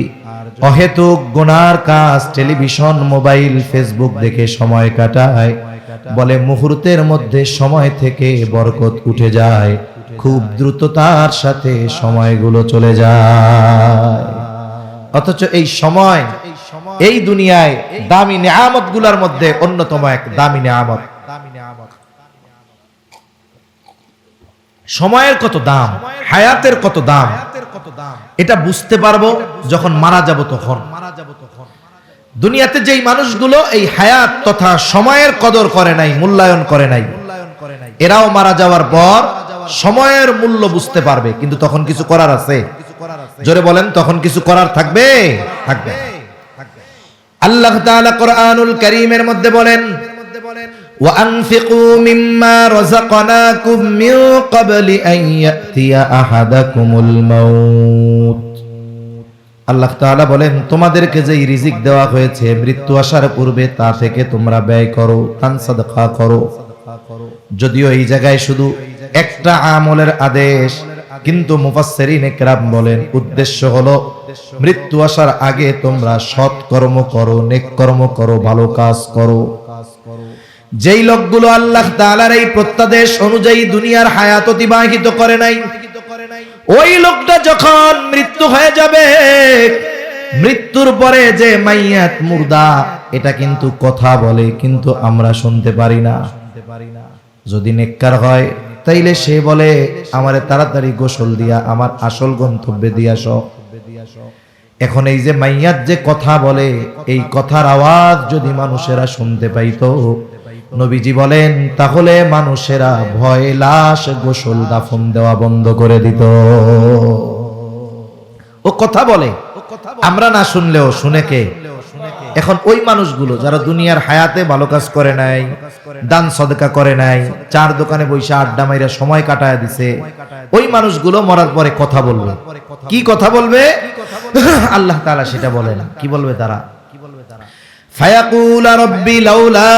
অহেতুক গুনার কাজ, টেলিভিশন, মোবাইল, ফেসবুক দেখে সময় কাটায়, বলে মুহূর্তের মধ্যে সময় থেকে বরকত উঠে যায়, খুব দ্রুততার সাথে সময়গুলো চলে যায়। অথচ এই সময় এই দুনিয়ায় দামি নেয়ামত গুলার মধ্যে অন্যতম এক দামি নেয়ামত। সময়ের কত দাম, হায়াতের কত দাম, এটা বুঝতে পারবো যখন মারা যাব। তখন দুনিয়াতে যেই মানুষগুলো এই হায়াত তথা সময়ের কদর করে নাই, মূল্যায়ন করে নাই, এরাও মারা যাওয়ার পর সময়ের মূল্য বুঝতে পারবে। কিন্তু তখন কিছু করার আছে? জোরে বলেন, তখন কিছু করার থাকবে? থাকবে। আল্লাহ তাআলা কোরআনুল কারীমের মধ্যে বলেন, وَأَنفِقُوا مِمَّا رَزَقْنَاكُم مِّن قَبْلِ أَن يَأْتِيَ أَحَدَكُمُ الْمَوْتُ। আল্লাহ তাআলা বলেন, তোমাদেরকে যেই রিজিক দেওয়া হয়েছে মৃত্যু আসার পূর্বে তা থেকে তোমরা ব্যয় করো, দান সাদকা করো। যদিও এই জায়গায় শুধু একটা আমলের আদেশ, কিন্তু মুফাসসিরিনে কেরাম বলেন উদ্দেশ্য হলো মৃত্যু আসার আগে তোমরা সৎ কর্ম করো, নেক কর্ম করো, ভালো কাজ করো। যেই লোকগুলো আল্লাহ তাআলার এই প্রত্যাদেশ অনুযায়ী দুনিয়ার হায়াত অতিবাহিত করে নাই, ওই লোকটা যখন মৃত্যু হয়ে যাবে, মৃত্যুর পরে যে মাইয়াত, মুর্দা, এটা কিন্তু কথা বলে, কিন্তু আমরা শুনতে পারি না। যদি নেককার হয় তাইলে সে বলে, আমারে তাড়াতাড়ি গোসল দিয়া আমার আসল গন্তব্যে দিয়ে আসো। এখন এই যে মাইয়াত যে কথা বলে, এই কথার আওয়াজ যদি মানুষেরা শুনতে পাইতো, নবীজি বলেন তাহলে মানুষেরা ভয়ে লাশ গোসল দাফন দেওয়া বন্ধ করে দিত। ও কথা বলে, আমরা না শুনলেও শুনে কে? এখন ওই মানুষগুলো যারা দুনিয়ার হায়াতে ভালো কাজ করে নাই, দান সদকা করে নাই, চার দোকানে বৈশা আড্ডা মাইরা সময় কাটায় দিছে, ওই মানুষগুলো মরার পরে কথা বলবে। কি কথা বলবে? আল্লাহ তাআলা সেটা বলে না। কি বলবে তারা? ফায়াকুলা রাব্বি লাউলা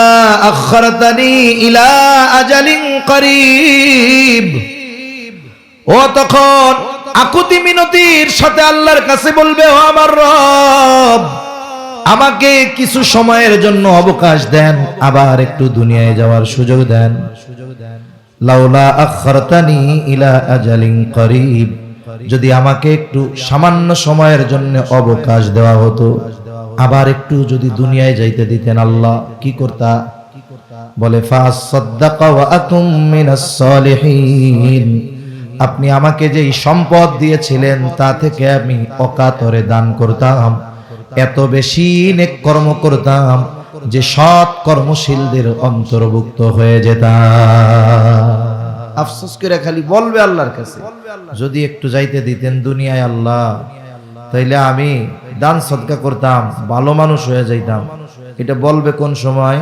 আখখারতানি ইলা আজালিন করিব। ও তখন আকুতি মিনতির সাথে আল্লাহর কাছে বলবে, ও আমার রব, আমাকে কিছু সময়ের জন্য অবকাশ দেন, আবার একটু দুনিয়ায় যাওয়ার সুযোগ দেন। লাউলা আখখারতানি ইলা আজালিন করিব, যদি আমাকে একটু সামান্য সময়ের জন্য অবকাশ দেওয়া হতো, আবার একটু যদি দুনিয়ায় যাইতে দিতেন, আল্লাহ কি করতা? বলে ফাসাদদাকা ওয়া আকুম মিনাস সালিহিন, আপনি আমাকে যেই সম্পদ দিয়েছিলেন তা থেকে আমি অকাতরে দান করতাম, এত বেশি নেক কর্ম করতাম যে সৎ কর্মশীলদের অন্তর্ভুক্ত হয়ে যেতাম। আফসোস করে খালি বলবে আল্লাহর কাছে, যদি একটু যাইতে দিতেন দুনিয়ায় আল্লাহ, তাইলে আমি দান সদকা করতাম, ভালো মানুষ হয়ে যাইতাম। এটা বলবে কোন সময়?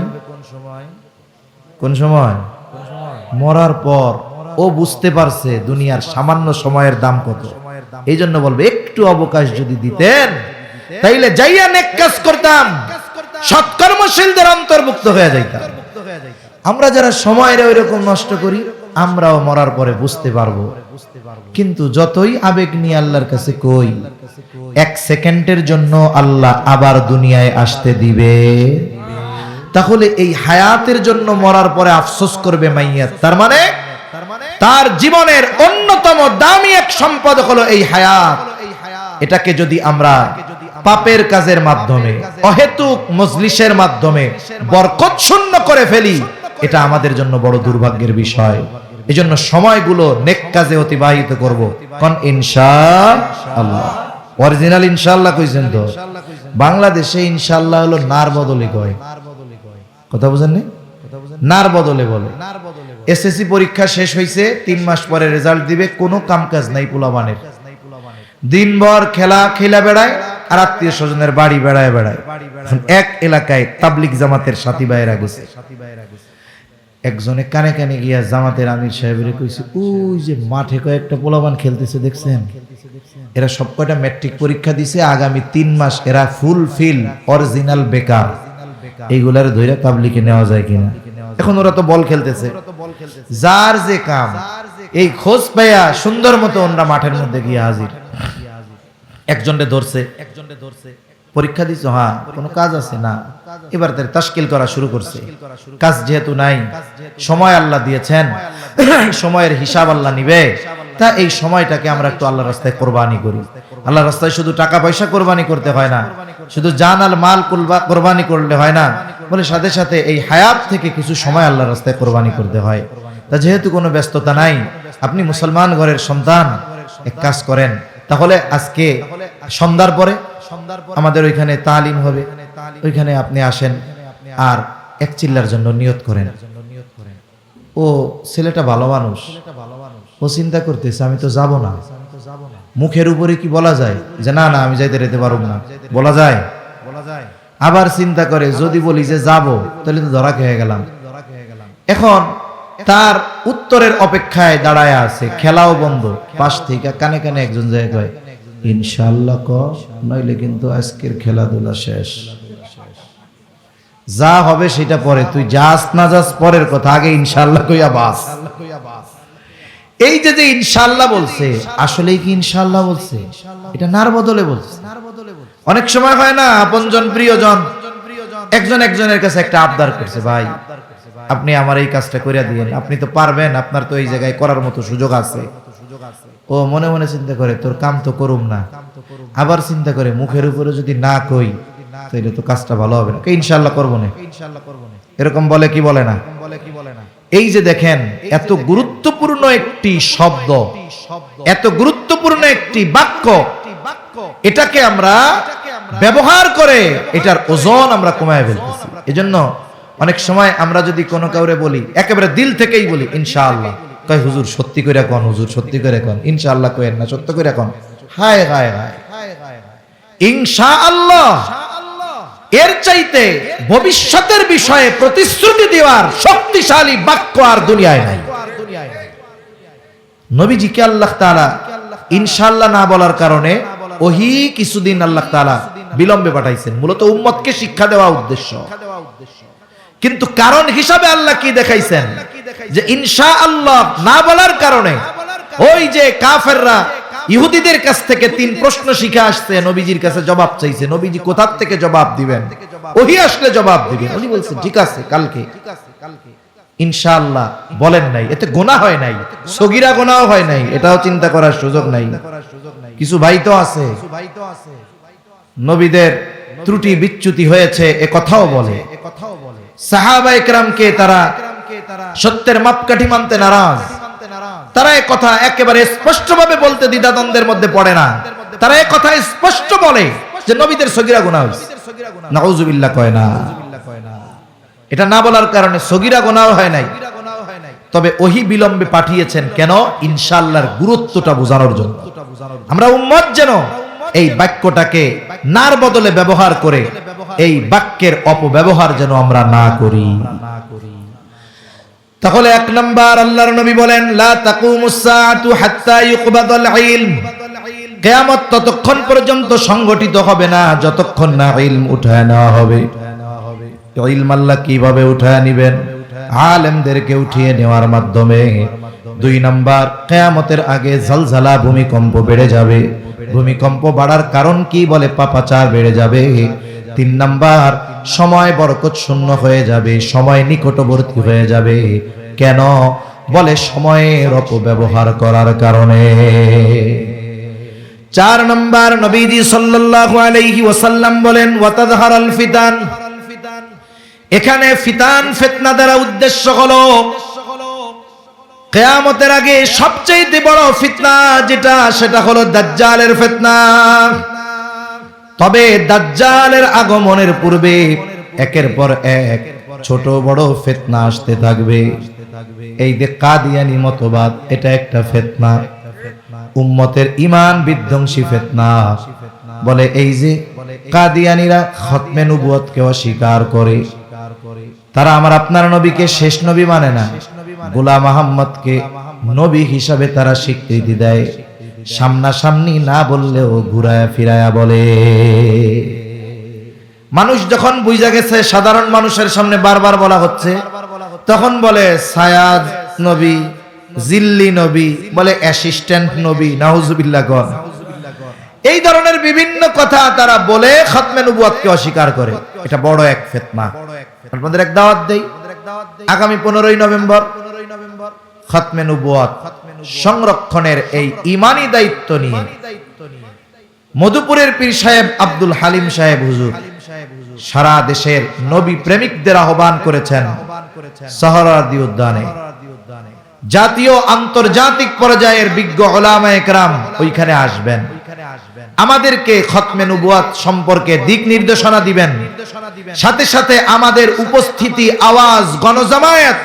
কোন সময়? মরার পর। ও বুঝতে পারছে দুনিয়ার সামান্য সময়ের দাম কত, এই জন্য বলবে একটু অবকাশ যদি দিতেন তাইলে যাইয়া নেক কাজ করতাম, সৎকর্মশীলদের অন্তর্ভুক্ত হয়ে যাইতাম। আমরা যারা সময়ের ওইরকম নষ্ট করি, আমরাও মরার পরে বুঝতে পারবো। কিন্তু যতই আবেগ নিয়ে আল্লাহর কাছে কই, এক সেকেন্ডের জন্য আল্লাহ আবার দুনিয়ায় আসতে দিবে? তাহলে এই হায়াতের জন্য মরার পরে আফসোস করবে মাইয়াত। তার মানে তার জীবনের অন্যতম দামি এক সম্পদ হলো এই হায়াত। এটাকে যদি আমরা পাপের কাজের মাধ্যমে, অহেতুক মজলিসের মাধ্যমে বরকত শূন্য করে ফেলি, এটা আমাদের জন্য বড় দুর্ভাগ্যের বিষয়। এজন্য সময়গুলো নেক কাজে অতিবাহিত করব। কোন ইনশাআল্লাহ? অরিজিনাল ইনশাআল্লাহ কইছেন তো? বাংলাদেশে ইনশাআল্লাহ হলো নার বদলে কয়। কথা বুঝেননি? নার বদলে বলে। এসএসসি পরীক্ষা শেষ হইছে, 3 মাস পরে রেজাল্ট দিবে, কোনো কামকাজ নাই পোলাপানের, দিনভর খেলা বেড়ায় আর আত্মীয় স্বজনের বাড়ি বেড়ায়। এক এলাকায় তাবলিগ জামাতের সাথী ভাইয়েরা গেছে, একজনে কানে কানে গিয়া জামাতের আমির সাহেবের কইছে, ওই যে মাঠে কয়েকটা পোলাপান খেলতেছে দেখছেন, এরা সব কয়টা ম্যাট্রিক পরীক্ষা দিছে, আগামী 3 মাস এরা ফুলফিল অরিজিনাল বেকার, এইগুলার ধইরা তাবলিগে নেওয়া যায় কিনা। এখন ওরা তো বল খেলতেছে, যার যে কাম এই খোঁজ পাইয়া সুন্দর মতো ওরা মাঠের মধ্যে গিয়ে হাজির। একজনকে ধরছে, পরীক্ষা দিছ, হ্যাঁ কোনো কাজ আছে না, এবার তার তাশকিল করা শুরু করছে। কাজ যেহেতু নাই, সময় আল্লাহ দিয়েছেন, সময়ের হিসাব আল্লাহ নিবে, তা এই সময়টাকে আমরা একটু আল্লাহর রাস্তায় কোরবানি করি। আল্লাহর রাস্তায় শুধু টাকা পয়সা কোরবানি করতে হয় না, শুধু জান আর মাল কোরবানি করলে হয় না, বলে সাথে সাথে এই হায়াত থেকে কিছু সময় আল্লাহর রাস্তায় কোরবানি করতে হয়। তা যেহেতু কোনো ব্যস্ততা নাই, আপনি মুসলমান ঘরের সন্তান, এক কাজ করেন, তাহলে আজকে সন্ধ্যার পরে আমাদের ওইখানে তালিম হবে, ওইখানে আপনি আসেন আর এক চিল্লার জন্য নিয়ত করেন। ও ছেলেটা ভালো মানুষ, ও চিন্তা করতেছে আমি তো যাব না, মুখের উপরে কি বলা যায় যে না না আমি যাইতে রেতে পারব না, বলা যায়? আবার চিন্তা করে যদি বলি যে যাব তাহলে তো ধরা খেয়ে গেলাম। এখন তার উত্তরের অপেক্ষায় দাঁড়ায় আছে, খেলাও বন্ধ, পাশ থেকে কানে কানে একজন যায় কয় ইনশাআল্লাহ ক, নইলে কিন্তু আজকের খেলাধুলা শেষ। যা হবে সেটা পরে, তুই যাস না যাস পরের কথা, আগে ইনশাআল্লাহ কইয়া বাস। এই যে যে ইনশাআল্লাহ বলছে, আসলেই কি ইনশাআল্লাহ বলছে? এটা নার বদলে বলছে। অনেক সময় হয় না, আপনজন প্রিয়জন একজন একজনের কাছে একটা আবদার করছে, ভাই আপনি আমার এই কাজটা কইরা দিয়েন, আপনি তো পারবেন, আপনার তো এই জায়গায় করার মতো সুযোগ আছে। ও মনে মনে চিন্তা করে তোর কাম তো করুম না, আবার চিন্তা করে মুখের উপরে যদি না কই তাহলে তো কাজটা ভালো হবে না, ইনশাআল্লাহ করবো না, এরকম বলে কি বলে না? এই যে দেখেন, এত গুরুত্বপূর্ণ একটি শব্দ, এত গুরুত্বপূর্ণ একটি বাক্য, এটাকে আমরা ব্যবহার করে এটার ওজন আমরা কমায় ফেলতেছি। এজন্য অনেক সময় আমরা যদি কোনো কাউরে বলি, একেবারে দিল থেকেই বলি ইনশাআল্লাহ, কয় হুজুর সত্যি করে কোন, হুজুর সত্যি করে কোন, ইনশাআল্লাহ কইেন না, সত্য করে কোন। হায় হায় হায়, ইনশাআল্লাহ এর চাইতে ভবিষ্যতের বিষয়ে প্রতিশ্রুতি দেওয়ার শক্তিশালী বাক্য আর দুনিয়ায় নাই। নবীজিকে আল্লাহ তাআলা ইনশাআল্লাহ না বলার কারণে ওহী কিছুদিন আল্লাহ তাআলা বিলম্বে পাঠাইছেন, মূলত উম্মতকে শিক্ষা দেওয়া উদ্দেশ্য। কিন্তু কারণ হিসাবে আল্লাহ কি দেখাইছেন, যে ইনশাআল্লাহ না বলার কারণে ওই যে কাফেররা ইহুদিদের কাছ থেকে 3 প্রশ্ন শিখে আসছে, নবীজির কাছে জবাব চাইছে, নবীজি কোথা থেকে জবাব দিবেন? ওহী আসলে জবাব দিবেন। উনি বলছেন ঠিক আছে কালকে, ইনশাআল্লাহ বলেন নাই, এতে গুনাহ হয় নাই, সগীরা গুনাহ হয় নাই, এটাও চিন্তা করার সুযোগ নাই। কিছু ভাই তো আছে নবীদের ত্রুটি বিচ্যুতি হয়েছে এ কথাও বলে, সাহাবায়ে কেরামকে তারা সত্যের মাপকাঠি মানতে নারাজ, তারা এই কথা একেবারে স্পষ্টভাবে বলতে দ্বিধাদ্বন্দ্বের মধ্যে পড়ে না, তারা এই কথা স্পষ্ট বলে যে নবীদের সগীরা গুনাহ হইছে, নাউজুবিল্লাহ কয় না। এটা না বলার কারণে সগীরা গুনাহ হয় নাই, তবে ওহী বিলম্বে পাঠিয়েছেন কেন? ইনশাআল্লাহর গুরুত্বটা বোঝানোর জন্য। আমরা উম্মত যেন এই বাক্যটাকে নার বদলে ব্যবহার করে এই বাক্যের অপব্যবহার যেন আমরা না করি। তাহলে 1 নাম্বার আল্লাহর নবী বলেন লা তাকুমুস সাআতু হাত্তা ইউকবাদাল ইলম, কিয়ামত ততক্ষণ পর্যন্ত সংগঠিত হবে না যতক্ষণ না ইলম উঠায় নেওয়া হবে। ইলম আল্লাহ কিভাবে উঠায় নেবেন? আলেমদেরকে উঠিয়ে নেওয়ার মাধ্যমে। 2 নাম্বার, কিয়ামতের আগে জলজলা ভূমিকম্প বেড়ে যাবে, ভূমিকম্প বাড়ার কারণ কি? বলে পাপাচার বেড়ে যাবে। 3 নাম্বার, সময় বরকত শূন্য হয়ে যাবে, সময় নিকটবর্তী হয়ে যাবে। কেন? বলে সময়ের অপব্যবহার করার কারণে। 4 নাম্বার, নবীজি সাল্লাল্লাহু আলাইহি ওয়াসাল্লাম বলেন ওয়াতাযহারাল ফিতান, এখানে ফিতান ফিতনা দ্বারা উদ্দেশ্য হলো কিয়ামতের আগে সবচেয়ে বড় ফিতনা যেটা, সেটা হলো দাজ্জালের ফিতনা। তবে দাজ্জালের আগমনের পূর্বে একের পর এক ছোট বড় ফিতনা আসতে থাকবে। এই যে কাদিয়ানি মতবাদ, এটা একটা ফিতনা, উম্মতের ঈমান বিধ্বংসী ফিতনা। বলে এই যে কাদিয়ানীরা খতমে নবুয়তকে অস্বীকার করে, তারা আমার আপনার নবীকে শেষ নবী মানে না, গোলাম মুহাম্মদকে নবী হিসাবে তারা স্বীকৃতি দেয়, সামনাসামনি না বললেও ঘুরায়া ফিরায়া বলে। মানুষ যখন বুঝা গেছে সাধারণ মানুষের সামনে বারবার বলা হচ্ছে, তখন বলে সায়াদ নবী, জিল্লি নবী, বলে অ্যাসিস্ট্যান্ট নবী, নাউজুবিল্লাহ গণ। এই ধরনের বিভিন্ন কথা তারা বলে খতমে নবুয়তকে অস্বীকার করে। এটা বড় এক ফিতনা। আপনাদের এক দাওয়াত দেই, আগামী 15ই নভেম্বর খতমে নবুয়ত সংরক্ষণের এই ঈমানি দায়িত্ব নিয়ে মধুপুরের পীর সাহেব আব্দুল হালিম সাহেব হুজুর সারা দেশের নবী প্রেমিকদের আহ্বান করেছেন সোহরাওয়ার্দী উদ্যানে। জাতীয় আন্তর্জাতিক পর্যায়ের বিজ্ঞ উলামায়ে কেরাম ওইখানে আসবেন, আমাদেরকে খতমে নবুয়ত সম্পর্কে দিক নির্দেশনা দিবেন। সাথে সাথে আমাদের উপস্থিতি, আওয়াজ, গণজামায়াত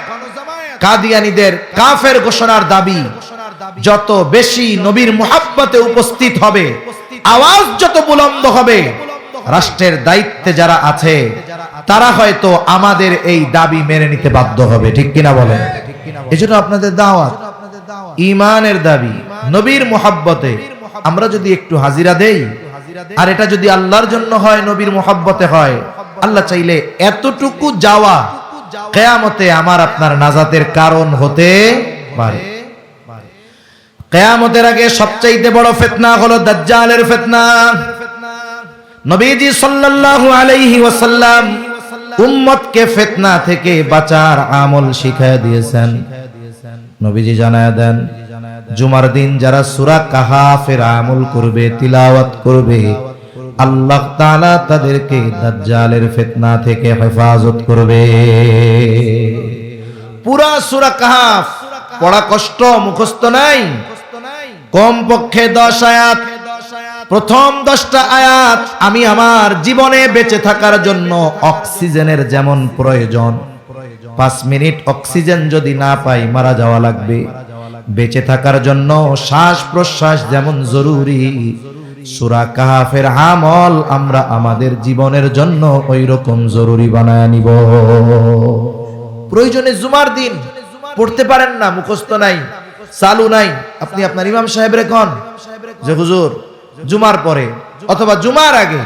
কাদিয়ানীদের কাফের ঘোষণার দাবি যত বেশি নবীর মুহাব্বতে উপস্থিত হবে, আওয়াজ যত বুলন্দ হবে, রাষ্ট্রের দায়িত্বে যারা আছে তারা হয়তো আমাদের এই দাবি মেনে নিতে বাধ্য হবে। ঠিক কিনা বলেন? এজন্য আপনাদের দাওয়াত, ঈমানের দাবি, নবীর মুহাব্বতে আমরা যদি একটু হাজিরা দেই, আর এটা যদি আল্লাহর জন্য হয়, নবীর মুহাব্বতে হয়, আল্লাহ চাইলে এতটুকু যাওয়া কিয়ামতে আমার আপনার নাজাতের কারণ হতে পারে। কিয়ামতের আগে সবচাইতে বড় ফিতনা হলো দাজ্জালের ফিতনা। নবীজি সাল্লাল্লাহু আলাইহি ওয়াসাল্লাম উম্মতকে ফিতনা থেকে বাঁচার আমল শিখায়া দিয়েছেন। নবীজি জানায়া দেন, জুমার দিন যারা সূরা কাহাফের আমল করবে, তিলাওয়াত করবে, আল্লাহ তাআলা তাদেরকে দাজ্জালের ফিতনা থেকে হেফাজত করবে। পুরা সূরা কাহাফ পড়া কষ্ট, মুখস্থ নাই, কমপক্ষে 10 আয়াত। প্রথম 10টা আয়াত আমি আমার জীবনে বেঁচে থাকার জন্য অক্সিজেনের যেমন প্রয়োজন, 5 মিনিট অক্সিজেন যদি না পাই মারা যাওয়া লাগবে। বেঁচে থাকার জন্য শ্বাস প্রশ্বাস যেমন জরুরি, সূরা কাহাফের আমল আমরা আমাদের জীবনের জন্য ওই রকম জরুরি বানায় নিব। প্রয়োজনে জুমার দিন পড়তে পারেন না, মুখস্থ নাই, চালু নাই, আপনি আপনার ইমাম সাহেবের কোন যে হুজুর জুমার পরে অথবা জুমার আগে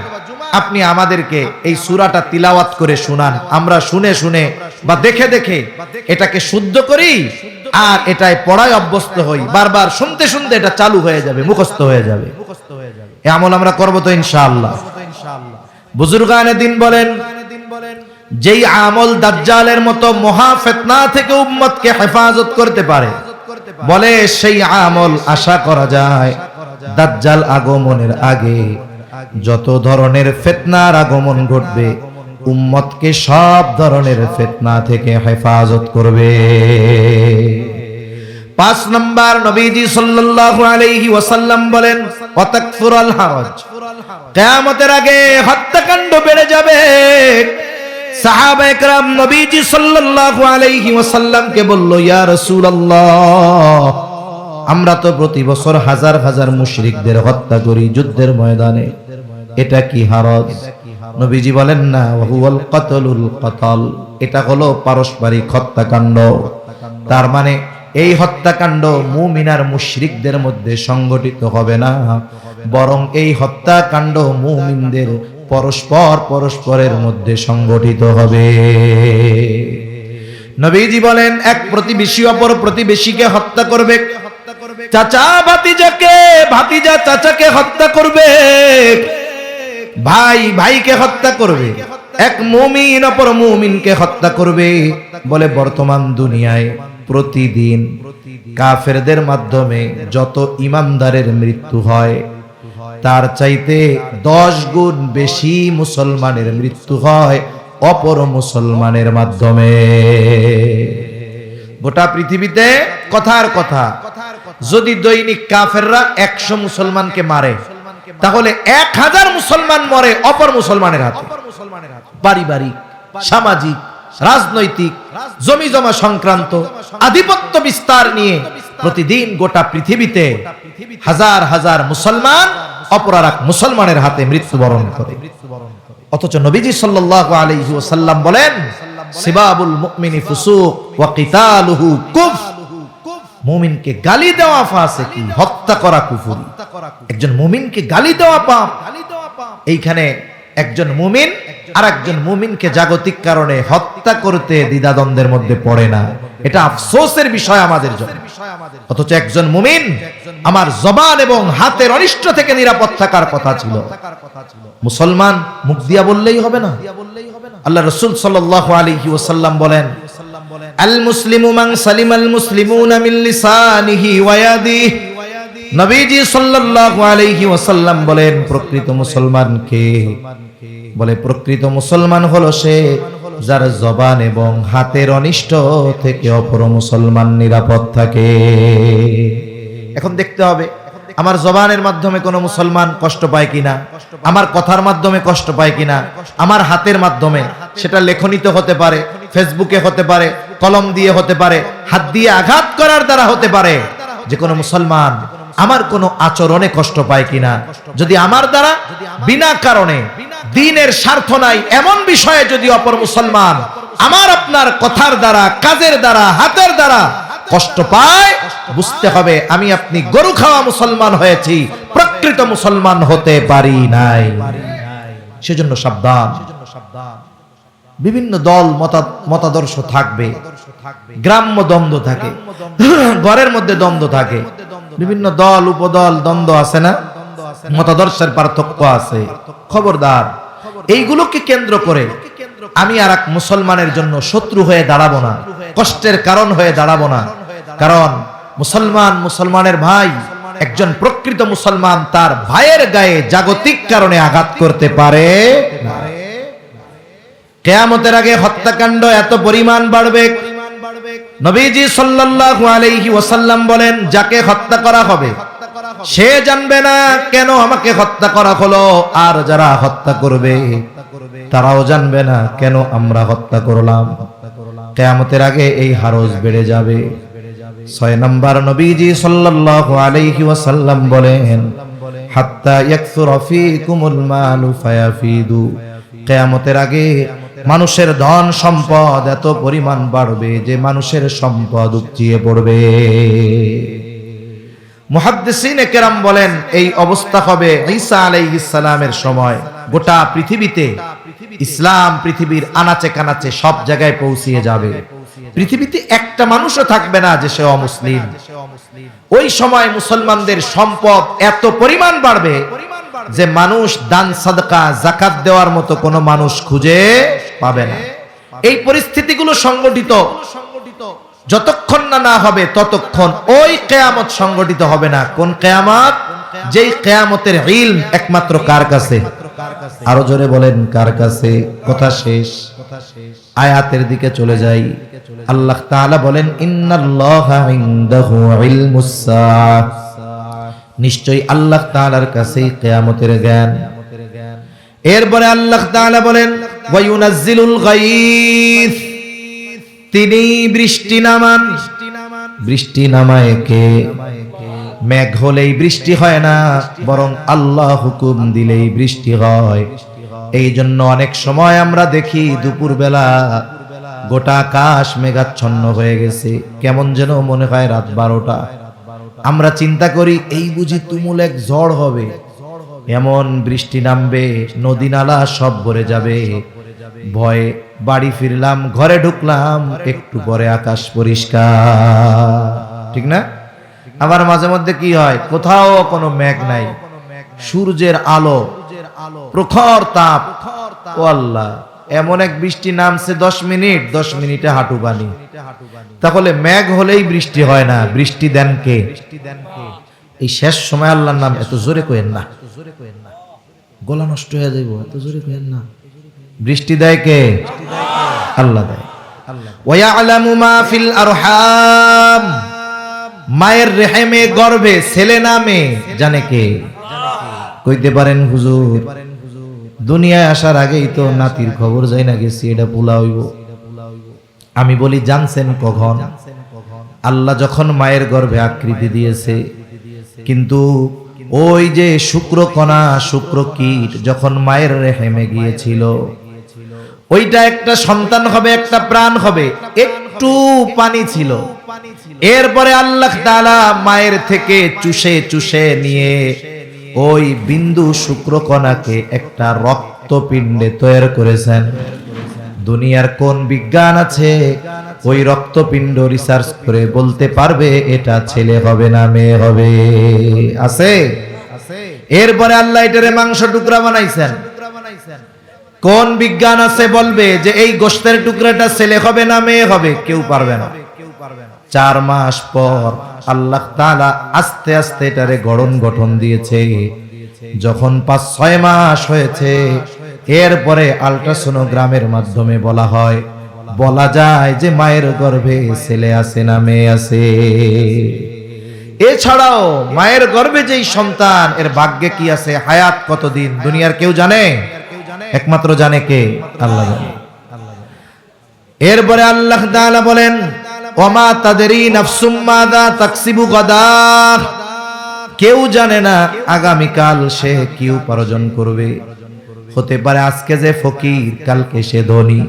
আপনি আমাদেরকে এই সূরাটা তিলাওয়াত করে শুনান। আমরা শুনে শুনে বা দেখে দেখে এটাকে শুদ্ধ করি, আর এটাই পড়ায় অভ্যস্ত হই। বারবার শুনতে শুনতে এটা চালু হয়ে যাবে, মুখস্থ হয়ে যাবে। এই আমল আমরা করব তো ইনশাআল্লাহ। বুজুর্গানে দিন বলেন, যেই আমল দাজ্জালের মতো মহা ফিতনা থেকে উম্মতকে হেফাজত করতে পারে, বলে সেই আমল আশা করা যায় দাজ্জাল আগমনের আগে যত ধরনের ফিতনার আগমন ঘটবে, উম্মতকে সব ধরনের ফিতনা থেকে হেফাজত করবে। 5 নাম্বার, নবীজি সাল্লাল্লাহু আলাইহি ওয়াসাল্লাম বলেন, ওয়াতাকফুরাল হারাজ, কিয়ামতের আগে হত্যাকাণ্ড বেড়ে যাবে। সাহাবায়ে কেরাম নবীজি সাল্লাল্লাহু আলাইহি ওয়াসাল্লামকে বলল, ইয়া রাসূলুল্লাহ, আমরা তো প্রতি বছর হাজার হাজার মুশরিকদের হত্যা করি যুদ্ধের ময়দানে, এটা কি হারাজ? নবীজি বলেন, না, ওয়াহুয়াল কাতলুল কাতাল, এটা হলো পারস্পরিক হত্যাকাণ্ড। তার মানে এই হত্যাকাণ্ড মুমিন আর মুশরিকদের মধ্যে সংগঠিত হবে না, বরং এই হত্যাকাণ্ড মুমিনদের পরস্পরের মধ্যে সংগঠিত হবে। নবীজি বলেন, এক প্রতিবেশী অপর প্রতিবেশীকে হত্যা করবে, চাচা ভাতিজাকে, ভাতিজা চাচাকে হত্যা করবে, ভাই ভাইকে হত্যা করবে, এক মুমিন অপর মুমিনকে হত্যা করবে। বলে বর্তমান দুনিয়ায় প্রতিদিন কাফেরদের মাধ্যমে যত ইমানদারের মৃত্যু হয়, তার চাইতে 10 গুণ বেশি মুসলমানের মৃত্যু হয় অপর মুসলমানের মাধ্যমে। গোটা পৃথিবীতে কথার কথা, যদি দৈনিক কাফেররা 100 মুসলমানকে মারে, তাহলে 1000 মুসলমান মরে অপর মুসলমানের হাতে। পারিবারিক, সামাজিক, রাজনৈতিক, জমি জমা সংক্রান্ত আধিপত্য বিস্তার নিয়ে প্রতিদিন গোটা পৃথিবীতে হাজার হাজার মুসলমান অপর আর এক মুসলমানের হাতে মৃত্যুবরণ করে। অথচ নবীজি সাল্লাল্লাহু আলাইহি ওয়াসাল্লাম বলেন, সিবাবুল মুমিনি ফুসুক ওয়া কিতালুহু কুফর। মুমিনকে গালি দেওয়া ফাসিকি, হত্যা করা কুফরি। একজন মুমিনকে গালি দেওয়া পাপ। এইখানে একজন মুমিন আর একজন মুমিনকে জাগতিক কারণে হত্যা করতে দ্বিধাদ্বন্দ্বের মধ্যে পড়ে না। এটা আফসোসের বিষয় আমাদের জন্য। অথচ একজন মুমিন আমার জবান এবং হাতের অনিষ্ট থেকে নিরাপদ থাকার কথা ছিল। মুসলমান মুখ দিয়া বললেই হবে না। আল্লাহ রাসূল সাল্লাল্লাহু আলাইহি ওয়াসাল্লাম বলেন, আল মুসলিমু মান সালিমাল মুসলিমুনা মিন লিসানিহি ওয়া ইয়াদিহি। নবীজি সাল্লাল্লাহু আলাইহি ওয়াসাল্লাম বলেন, প্রকৃত মুসলমান কে? বলে প্রকৃত মুসলমান হলো সে যার জবান এবং হাতের অনিষ্ট থেকে অপর মুসলমান নিরাপদ থাকে। এখন দেখতে হবে আমার জবানের মাধ্যমে কোনো মুসলমান কষ্ট পায় কিনা, আমার কথার মাধ্যমে কষ্ট পায় কিনা, আমার হাতের মাধ্যমে, সেটা লেখনীতে হতে পারে, ফেসবুকে হতে পারে, কলম দিয়ে হতে পারে, হাত দিয়ে আঘাত করার দ্বারা হতে পারে, যে কোনো মুসলমান আমার কোনো আচরণে কষ্ট পায় কিনা। যদি আমার দ্বারা বিনা কারণে দ্বীনের স্বার্থ নাই এমন বিষয়ে যদি অপর মুসলমান আমার আপনার কথার দ্বারা, কাজের দ্বারা, হাতের দ্বারা কষ্ট পায়, বুঝতে হবে আমি আপনি গরু খাওয়া মুসলমান হয়েছি, প্রকৃত মুসলমান হতে পারি নাই। সেজন্য সাবধান। বিভিন্ন দল মতাদর্শ থাকবে, গ্রাম্য দ্বন্দ্ব থাকে, ঘরের মধ্যে দ্বন্দ্ব থাকে, বিভিন্ন দল উপদল দ্বন্দ্ব আছে না, মতাদর্শের পার্থক্য আছে। খবরদার, এইগুলোকে কেন্দ্র করে আমি আর এক মুসলমানের জন্য শত্রু হয়ে দাঁড়াবো না, কষ্টের কারণ হয়ে দাঁড়াবো না। কারণ মুসলমান মুসলমানের ভাই, একজন প্রকৃত মুসলমান তার ভাইয়ের গায়ে জাগতিক কারণে আঘাত করতে পারে না। কিয়ামতের আগে হত্যাকাণ্ড এত পরিমাণ বাড়বে, নবীজি সাল্লাল্লাহু আলাইহি ওয়াসাল্লাম বলেন, যাকে হত্যা করা হবে সে জানবে না কেন আমাকে হত্যা করা হলো, আর যারা হত্যা করবে তারাও জানবে না কেন আমরা হত্যা করলাম। কিয়ামতের আগে এই হারজ বেড়ে যাবে। 6 নম্বর, নবীজি সাল্লাল্লাহু আলাইহি ওয়াসাল্লাম বলেন, হাত্তা ইয়াকসুরা ফীকুমুল মালু ফায়াফিদু। কিয়ামতের আগে মানুষের ধন সম্পদ এত পরিমাণ বাড়বে যে মানুষের সম্পদ উপচিয়ে পড়বে। মুহাদ্দিসিনে কেরাম বলেন, এই অবস্থা হবে ঈসা আলাইহিস সালামের সময়। গোটা পৃথিবীতে ইসলাম পৃথিবীর আনাচে কানাচে সব জায়গায় পৌঁছিয়ে যাবে। পৃথিবীতে একটা মানুষও থাকবে না যে সে অমুসলিম। ওই সময় মুসলমানদের সম্পদ এত পরিমাণ বাড়বে যে মানুষ দান সাদকা যাকাত দেওয়ার মতো কোনো মানুষ খুঁজে পাবে না। এই পরিস্থিতিগুলো সংগঠিত যতক্ষণ না হবে ততক্ষণ ওই কিয়ামত সংগঠিত হবে না। কোন কিয়ামত? যেই কিয়ামতের ইলম একমাত্র কার কাছে? আরো জোরে বলেন, কার কাছে? কথা শেষ। আয়াতের দিকে চলে যাই। আল্লাহ তাআলা বলেন, ইন্নাল্লাহা ইনদাহু ইলমুস সাআহ। নিশ্চয়ই আল্লাহ তাআলার কাছে কিয়ামতের জ্ঞান। এরপরে আল্লাহ তাআলা বলেন, ওয়া ইউনাজ্জিলুল গায়থ। তিনি বৃষ্টি নামান। বৃষ্টি নামায় কে? মেঘ হলেই বৃষ্টি হয় না, বরং আল্লাহ হুকুম দিলেই বৃষ্টি হয়। এই জন্য অনেক সময় আমরা দেখি দুপুরবেলা গোটা আকাশ মেঘাচ্ছন্ন হয়ে গেছে, কেমন যেন মনে হয় রাত 12টা। আমরা চিন্তা করি এই বুঝি তুমুল এক ঝড় হবে, এমন বৃষ্টি নামবে, নদী নালা সব ভরে যাবে। ভয়ে বাড়ি ফিরলাম, ঘরে ঢুকলাম, একটু পরে আকাশ পরিষ্কার। ঠিক না? আবার মাঝে মধ্যে কি হয়, কোথাও কোনো মেঘ নাই, সূর্যের আলো, প্রখর তাপ। ও আল্লাহ, এমন এক বৃষ্টি নামছে 10 মিনিট, 10 মিনিটে হাঁটু পানি। তাহলে মেঘ হলেই বৃষ্টি হয় না, বৃষ্টি দেন কে? এই শেষ সময় আল্লাহর নাম এত জোরে কইেন না, গলা নষ্ট হয়ে যাইব, এত জোরে কইেন না। বৃষ্টি দেয় কে? আল্লাহ দেয়। ওয়া ইয়ালামু মা ফিল আরহাম। মায়ের রেহেমে গর্ভে ছেলে নামে জানে কে? কইতে পারেন হুজুর, দুনিয়ায় আসার আগেই তো নাতির খবর যাই না গেছি, এটা ভুলা হইব। আমি বলি, জানছেন কখন? আল্লাহ যখন মায়ের গর্ভে আকৃতি দিয়েছে, কিন্তু ওই যে শুক্রকণা, শুক্রকীট যখন মায়ের রেহেমে গিয়েছিল, ওইটা একটা সন্তান হবে, একটা প্রাণ হবে, একটু পানি ছিল। এরপরে আল্লাহ তাআলা মায়ের থেকে চুষে চুষে নিয়ে ওই বিন্দু শুক্রকণাকে একটা রক্তপিণ্ডে তৈরি করেছেন। দুনিয়ার কোন বিজ্ঞান আছে ওই রক্তপিণ্ড রিসার্চ করে বলতে পারবে এটা ছেলে হবে না মেয়ে হবে? আছে? এরপরে আল্লাহ এটারে মাংস টুকরা বানাইছেন। কোন বিজ্ঞান আছে বলবে যে এই গোশতের টুকরাটা ছেলে হবে না মেয়ে হবে? কেউ পারবে না। 4 মাস পর আল্লাহ তাআলা আস্তে আস্তে এটারে গঠন দিয়েছে। যখন 5-6 মাস হয়েছে, এরপরে আল্ট্রাসোনোগ্রামের মাধ্যমে বলা যায় যে মায়ের গর্ভে ছেলে আছে না মেয়ে আছে। এছাড়াও মায়ের গর্ভে যেই সন্তান, এর ভাগ্যে কি আছে, হায়াত কতদিন, দুনিয়ার কেউ জানে? একমাত্র জানে কে? আল্লাহ জানে। এরপরে আল্লাহ তাআলা বলেন, ওমা তাদরি নাফসুম মাযা তাকসিবু গাদা, কেউ জানে না আগামীকাল সে কি উপার্জন করবে। হতে পারে আজকে যে ফকির কালকে সে ধনী,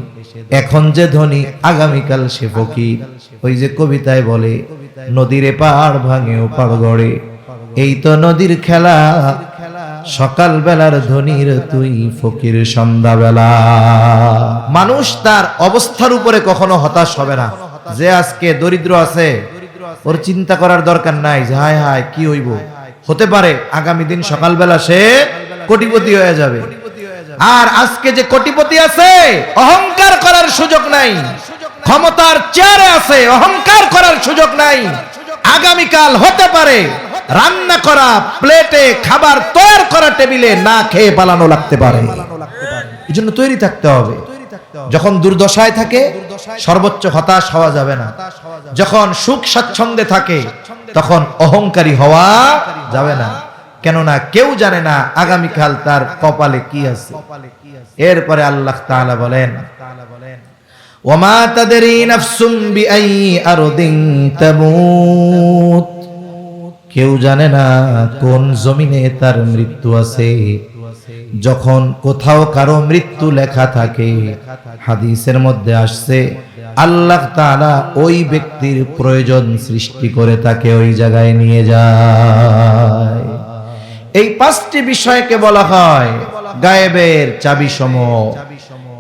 এখন যে ধনী আগামীকাল সে ফকির। ওই যে কবিতায় বলে, নদীর পাড় ভাঙে ও পাড় গড়ে, এই তো নদীর খেলা, সকাল বেলার ধনীর তুই ফকির সন্ধ্যাবেলা। মানুষ তার অবস্থার উপরে কখনো হতাশ হবে না। যে আজকে দরিদ্র আছে ওর চিন্তা করার দরকার নাই যে হায় হায় কি হইব। হতে পারে আগামী দিন সকালবেলা সে কোটিপতি হয়ে যাবে। আর আজকে যে কোটিপতি আছে, অহংকার করার সুযোগ নাই। ক্ষমতার চেয়ারে আছে, অহংকার করার সুযোগ নাই। আগামীকাল হতে পারে রান্না করা প্লেটে খাবার তৈরি করা টেবিলে না খেয়ে পালানো লাগতে পারে। এই জন্য তৈরি থাকতে হবে। যখন দুর্দশায় থাকে সর্বোচ্চ হতাশ হওয়া যাবে না। যখন সুখ স্বাচ্ছন্দ্যে থাকে তখন অহংকারী হওয়া যাবে না। কেননা কেউ জানে না আগামীকাল তার কপালে কি আছে। এরপরে আল্লাহ তাআলা বলেন, ওমা তাদরি নাফসুম বিআই আরদিন তামুত, কেউ জানে না কোন জমিনে তার মৃত্যু আছে। যখন কোথাও কারো মৃত্যু লেখা থাকে, হাদিসের মধ্যে আসছে আল্লাহ তাআলা ওই ব্যক্তির প্রয়োজন সৃষ্টি করে তাকে ওই জায়গায় নিয়ে যায়। এই 5টি বিষয়কে বলা হয় গায়েবের চাবিসমূহ।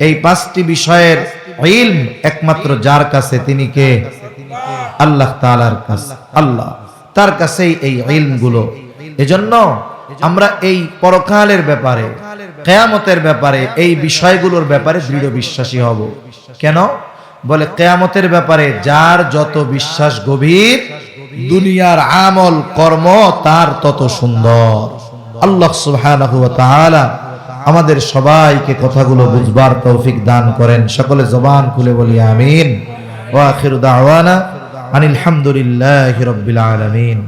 এই 5টি বিষয়ের ইলম একমাত্র যার কাছে, তিনি কে? আল্লাহ তাআলার কাছে। আল্লাহ তার কাছেই এই ইলমগুলো। এজন্য আমরা এই পরকালের ব্যাপারে, কিয়ামতের ব্যাপারে, এই বিষয়গুলোর ব্যাপারে দৃঢ় বিশ্বাসী হব। কেন? বলে কিয়ামতের ব্যাপারে যার যত বিশ্বাস গভীর, দুনিয়ার আমল কর্ম তার তত সুন্দর। আল্লাহ সুবহানাহু ওয়া তাআলা আমাদের সবাইকে কথাগুলো বুঝবার তৌফিক দান করেন। সকলে জবান খুলে বলি আমিন। ওয়া আখিরু দাওয়ানা আনিল হামদুলিল্লাহি রাব্বিল আলামিন।